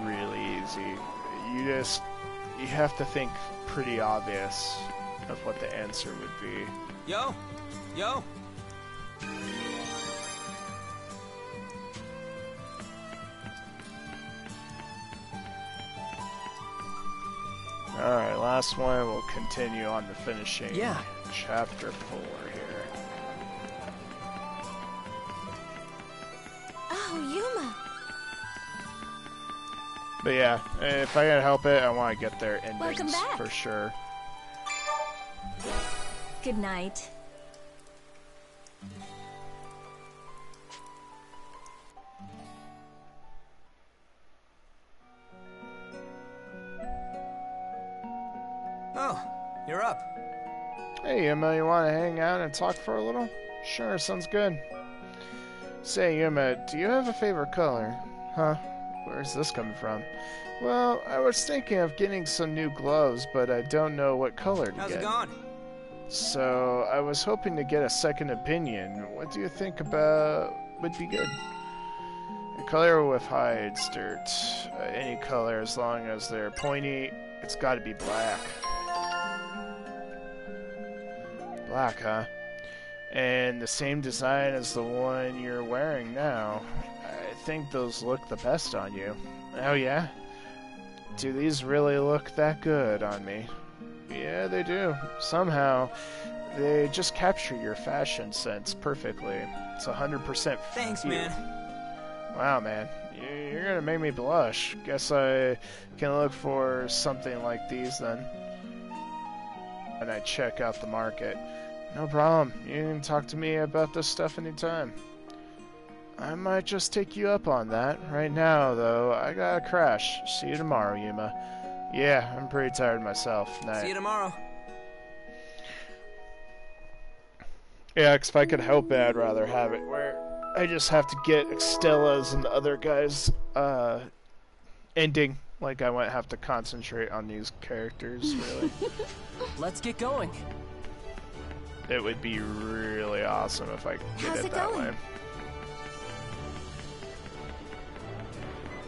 really easy. You have to think pretty obvious of what the answer would be. Yo! Alright, last one. We'll continue on to finishing chapter 4 here. Oh, Yuma. But yeah, if I can help it, I want to get their Welcome endings back. for sure. Good night. Oh, you're up. Hey, Yuma, you want to hang out and talk for a little? Sure, sounds good. Say, Yuma, do you have a favorite color? Huh? Where's this coming from? Well, I was thinking of getting some new gloves, but I don't know what color to How's get. it going? So, I was hoping to get a second opinion. What do you think about would be good? A color with hides, dirt. Any color as long as they're pointy. It's gotta be black. Black, huh? And the same design as the one you're wearing now. I think those look the best on you. Oh yeah? Do these really look that good on me? Yeah, they do. Somehow, they just capture your fashion sense perfectly. It's 100% Thanks, you. man. Wow, man. You're gonna make me blush. Guess I can look for something like these then. And I check out the market. No problem. You can talk to me about this stuff anytime. I might just take you up on that. Right now, though, I gotta crash. See you tomorrow, Yuma. Yeah, I'm pretty tired myself. Night. See you tomorrow. Yeah, 'cause if I could help it, I'd rather have it where I just have to get Extella's and the other guys' ending. Like, I might have to concentrate on these characters, really. Let's get going. It would be really awesome if I could get it that way.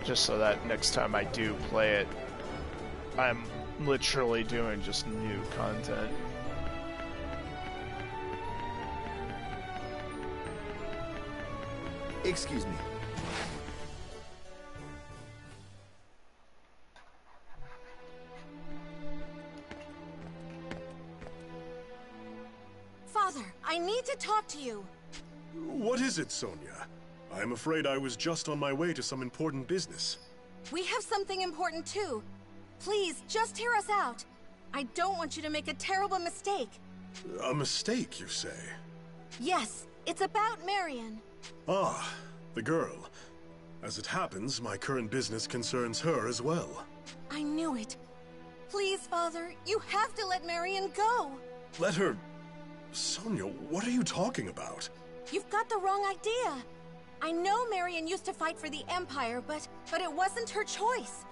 Just so that next time I do play it, I'm literally doing just new content. Excuse me. Father, I need to talk to you. What is it, Sonia? I'm afraid I was just on my way to some important business. We have something important too. Please, just hear us out. I don't want you to make a terrible mistake. A mistake, you say? Yes, it's about Marion. Ah, the girl. As it happens, my current business concerns her as well. I knew it. Please, Father, you have to let Marion go. Let her... Sonia, what are you talking about? You've got the wrong idea. I know Marion used to fight for the Empire, but it wasn't her choice.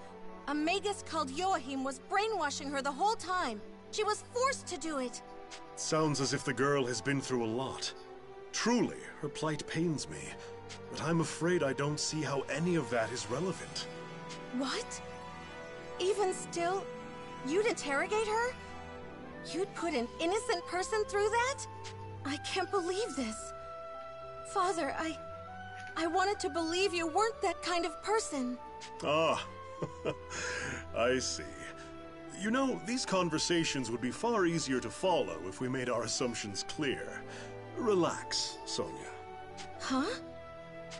A magus called Joachim was brainwashing her the whole time. She was forced to do it. Sounds as if the girl has been through a lot. Truly, her plight pains me, but I'm afraid I don't see how any of that is relevant. What? Even still, you'd interrogate her? You'd put an innocent person through that? I can't believe this. Father, I wanted to believe you weren't that kind of person. Ah, I see. You know, these conversations would be far easier to follow if we made our assumptions clear. Relax, Sonia. Huh?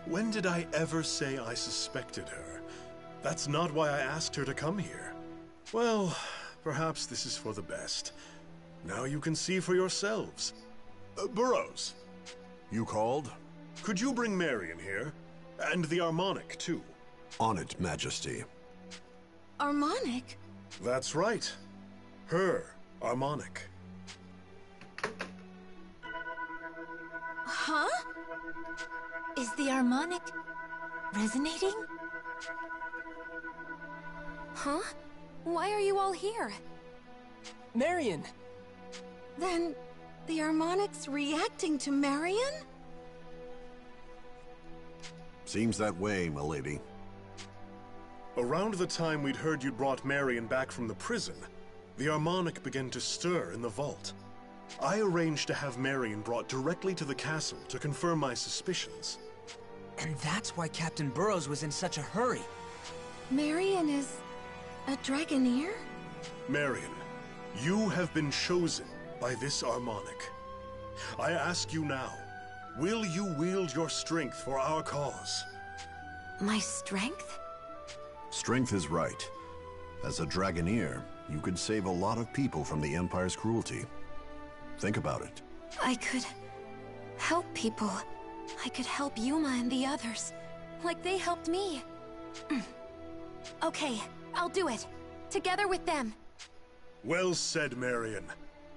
When did I ever say I suspected her? That's not why I asked her to come here. Well, perhaps this is for the best. Now you can see for yourselves. Burroughs. You called? Could you bring Marion here? And the harmonic, too. On it, Majesty. Harmonic? That's right. Her harmonic. Huh? Is the harmonic resonating? Huh? Why are you all here? Marion! Then, the harmonic's reacting to Marion? Seems that way, milady. Around the time we'd heard you'd brought Marion back from the prison, the harmonic began to stir in the vault. I arranged to have Marion brought directly to the castle to confirm my suspicions. And that's why Captain Burroughs was in such a hurry. Marion is a Dragoneer? Marion, you have been chosen by this harmonic. I ask you now, will you wield your strength for our cause? My strength? Strength is right. As a Dragoneer, you could save a lot of people from the Empire's cruelty. Think about it. I could help people. I could help Yuma and the others, like they helped me. Okay, I'll do it. Together with them. Well said, Marion.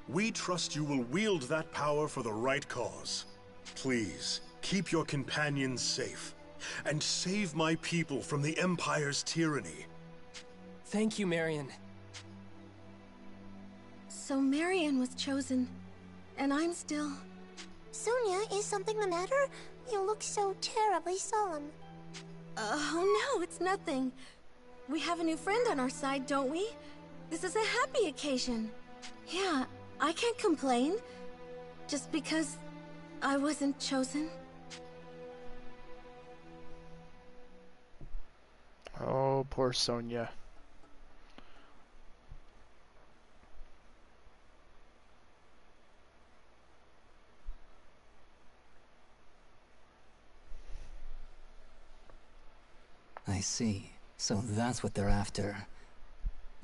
We trust you will wield that power for the right cause. Please, keep your companions safe, and save my people from the Empire's tyranny. Thank you, Marion. So Marion was chosen, and I'm still... Sonia, is something the matter? You look so terribly solemn. Oh no, it's nothing. We have a new friend on our side, don't we? This is a happy occasion. Yeah, I can't complain. Just because I wasn't chosen. Oh, poor Sonia. I see. So that's what they're after.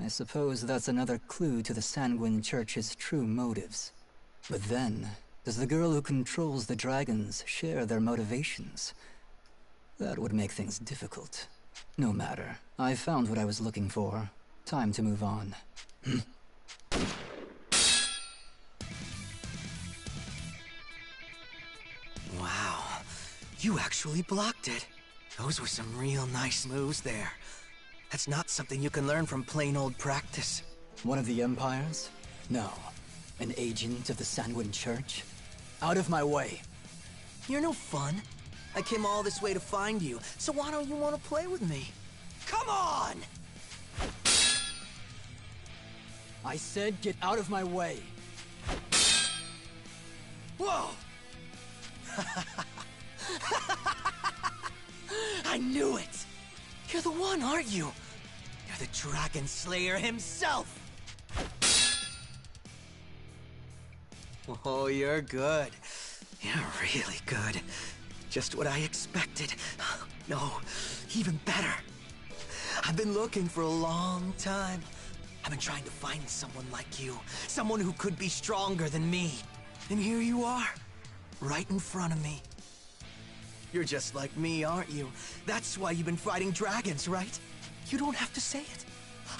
I suppose that's another clue to the Sanguine Church's true motives. But then, does the girl who controls the dragons share their motivations? That would make things difficult. No matter. I found what I was looking for. Time to move on. Wow. You actually blocked it. Those were some real nice moves there. That's not something you can learn from plain old practice. One of the Empires? No. An agent of the Sanguine Church? Out of my way. You're no fun. I came all this way to find you, so why don't you want to play with me? Come on! I said get out of my way. Whoa! I knew it! You're the one, aren't you? You're the Dragon Slayer himself! Oh, you're good. You're really good. Just what I expected. No, even better. I've been looking for a long time. I've been trying to find someone like you. Someone who could be stronger than me. And here you are, right in front of me. You're just like me, aren't you? That's why you've been fighting dragons, right? You don't have to say it.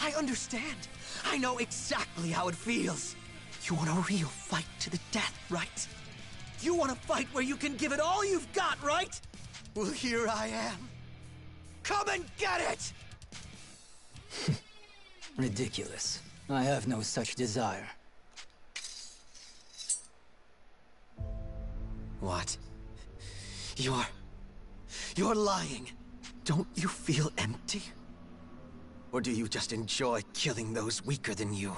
I understand. I know exactly how it feels. You want a real fight to the death, right? You want a fight where you can give it all you've got, right? Well, here I am. Come and get it! Ridiculous. I have no such desire. What? You're lying. Don't you feel empty? Or do you just enjoy killing those weaker than you?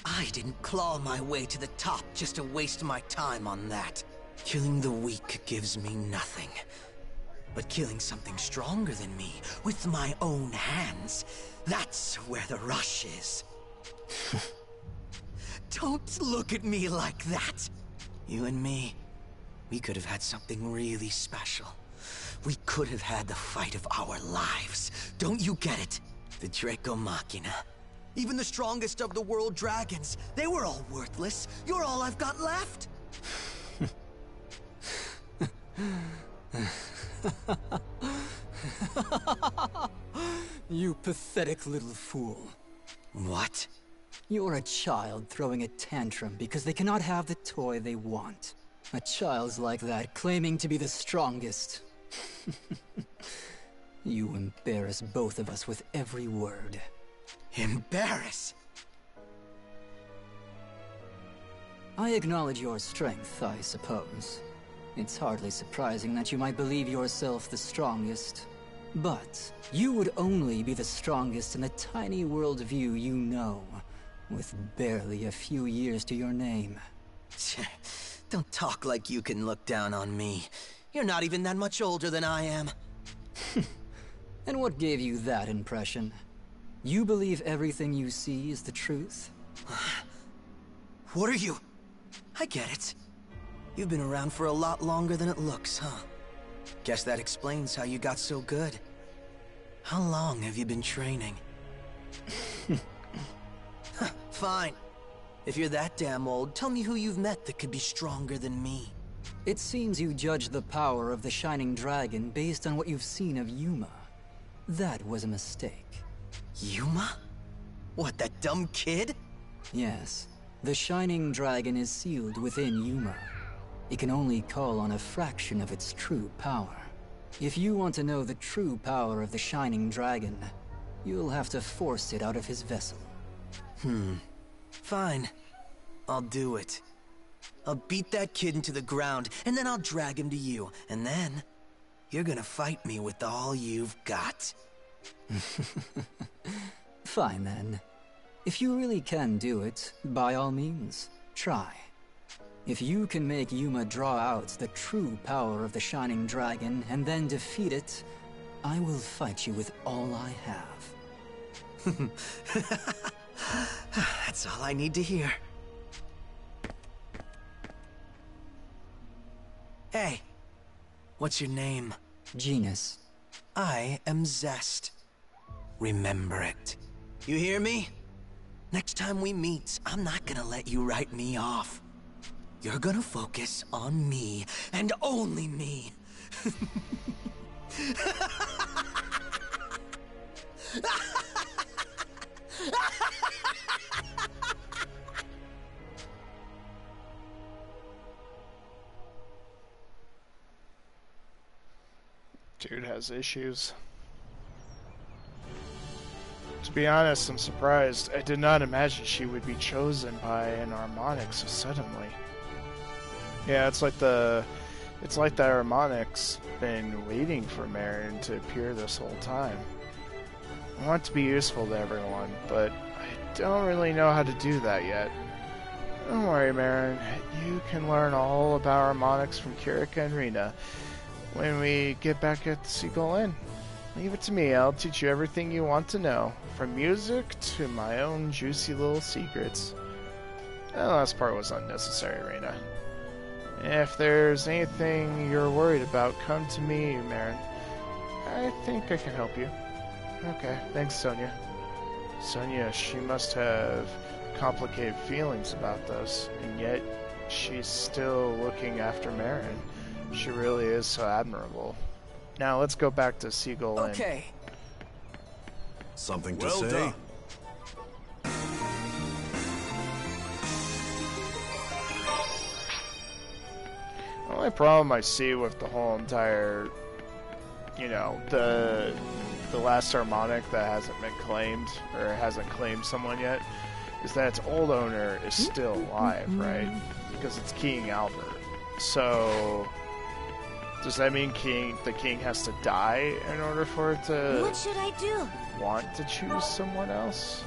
I didn't claw my way to the top just to waste my time on that. Killing the weak gives me nothing. But killing something stronger than me with my own hands, that's where the rush is. Don't look at me like that. You and me, we could have had something really special. We could have had the fight of our lives. Don't you get it? The Draco Machina. Even the strongest of the world dragons, they were all worthless. You're all I've got left. You pathetic little fool. What? You're a child throwing a tantrum because they cannot have the toy they want. A child's like that, claiming to be the strongest. You embarrass both of us with every word. Embarrass? I acknowledge your strength, I suppose. It's hardly surprising that you might believe yourself the strongest. But you would only be the strongest in the tiny worldview you know, with barely a few years to your name. Don't talk like you can look down on me. You're not even that much older than I am. And what gave you that impression? You believe everything you see is the truth? What are you? I get it. You've been around for a lot longer than it looks, huh? Guess that explains how you got so good. How long have you been training? Fine. If you're that damn old, tell me who you've met that could be stronger than me. It seems you judge the power of the Shining Dragon based on what you've seen of Yuma. That was a mistake. Yuma? What, that dumb kid? Yes. The Shining Dragon is sealed within Yuma. It can only call on a fraction of its true power. If you want to know the true power of the Shining Dragon, you'll have to force it out of his vessel. Fine. I'll do it. I'll beat that kid into the ground, and then I'll drag him to you. And then, you're gonna fight me with all you've got. Fine then. If you really can do it, by all means, try. If you can make Yuma draw out the true power of the Shining Dragon and then defeat it, I will fight you with all I have. That's all I need to hear. Hey, what's your name? Genus. I am Zest. Remember it. You hear me? Next time we meet, I'm not gonna let you write me off. You're gonna focus on me, and only me. Dude has issues. To be honest, I'm surprised. I did not imagine she would be chosen by an harmonic so suddenly. Yeah, it's like the harmonic's been waiting for Marin to appear this whole time. I want to be useful to everyone, but I don't really know how to do that yet. Don't worry, Marin. You can learn all about harmonics from Kirika and Rena when we get back at the Seagull Inn. Leave it to me. I'll teach you everything you want to know, from music to my own juicy little secrets. The last part was unnecessary, Rena. If there's anything you're worried about, come to me, Marin. I think I can help you. Okay, thanks, Sonia. Sonia, she must have complicated feelings about this, and yet she's still looking after Marin. She really is so admirable. Now let's go back to Seagull Inn. Okay. Something to Well say? done. The only problem I see with the whole entire, you know, the last harmonic that hasn't been claimed, or hasn't claimed someone yet, is that its old owner is still alive, right? Because it's King Albert. So, does that mean the king has to die in order for it to... What should I do? Want to choose someone else?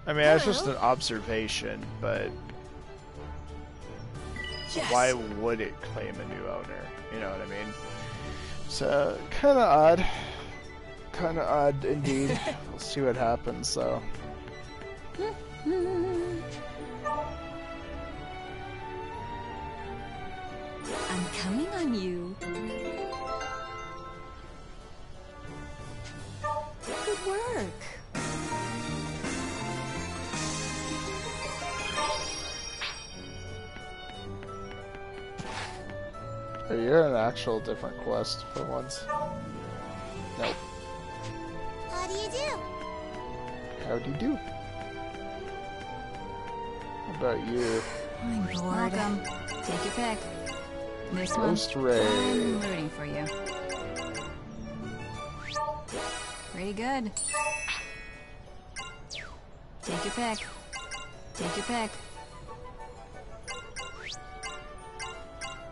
I mean, that's just an observation, but why would it claim a new owner? You know what I mean? So, kind of odd. Kind of odd indeed. We'll see what happens, though. I'm counting on you. Good work. Hey, you're an actual different quest for once. Nope. How do you do? How do you do? How about you? I'm bored. Welcome. Take your pick. This one? Ghost Ray. I'm rooting for you. Pretty good. Take your pick. Take your pick.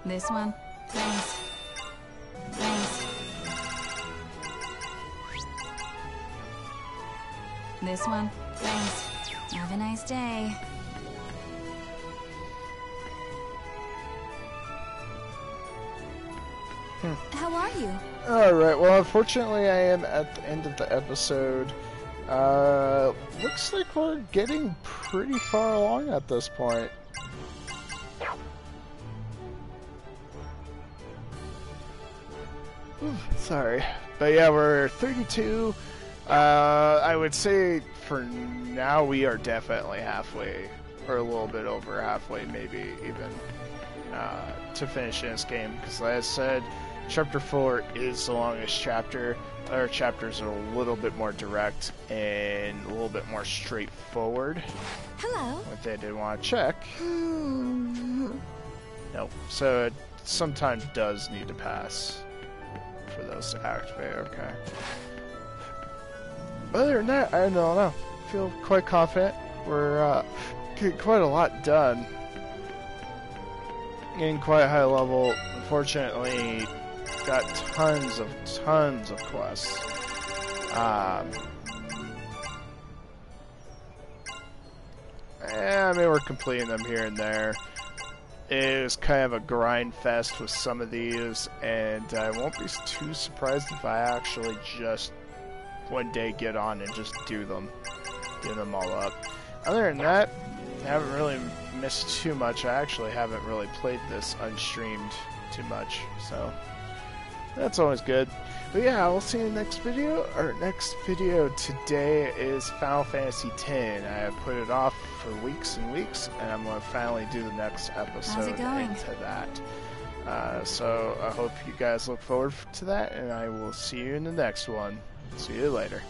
This one? Thanks. Thanks. This one? Thanks. Have a nice day. How are you? Alright, well, unfortunately I am at the end of the episode. Looks like we're getting pretty far along at this point. Sorry. But yeah, we're 32. I would say for now we are definitely halfway, or a little bit over halfway, maybe even, to finish this game. Because like I said, Chapter 4 is the longest chapter. Other chapters are a little bit more direct and a little bit more straightforward. Hello. Which I did want to check. Nope. So it sometimes does need to pass for those to activate. Okay. Other than that, I don't know. I feel quite confident. We're getting quite a lot done. Getting quite a high level. Unfortunately, got tons of quests. I mean, we're completing them here and there. It is kind of a grind fest with some of these, and I won't be too surprised if I actually just one day get on and just do them all up. Other than that, I haven't really missed too much. I actually haven't really played this unstreamed too much, so that's always good. But yeah, we'll see you in the next video. Our next video today is Final Fantasy X. I have put it off for weeks and weeks, and I'm going to finally do the next episode into that. So I hope you guys look forward to that, and I will see you in the next one. See you later.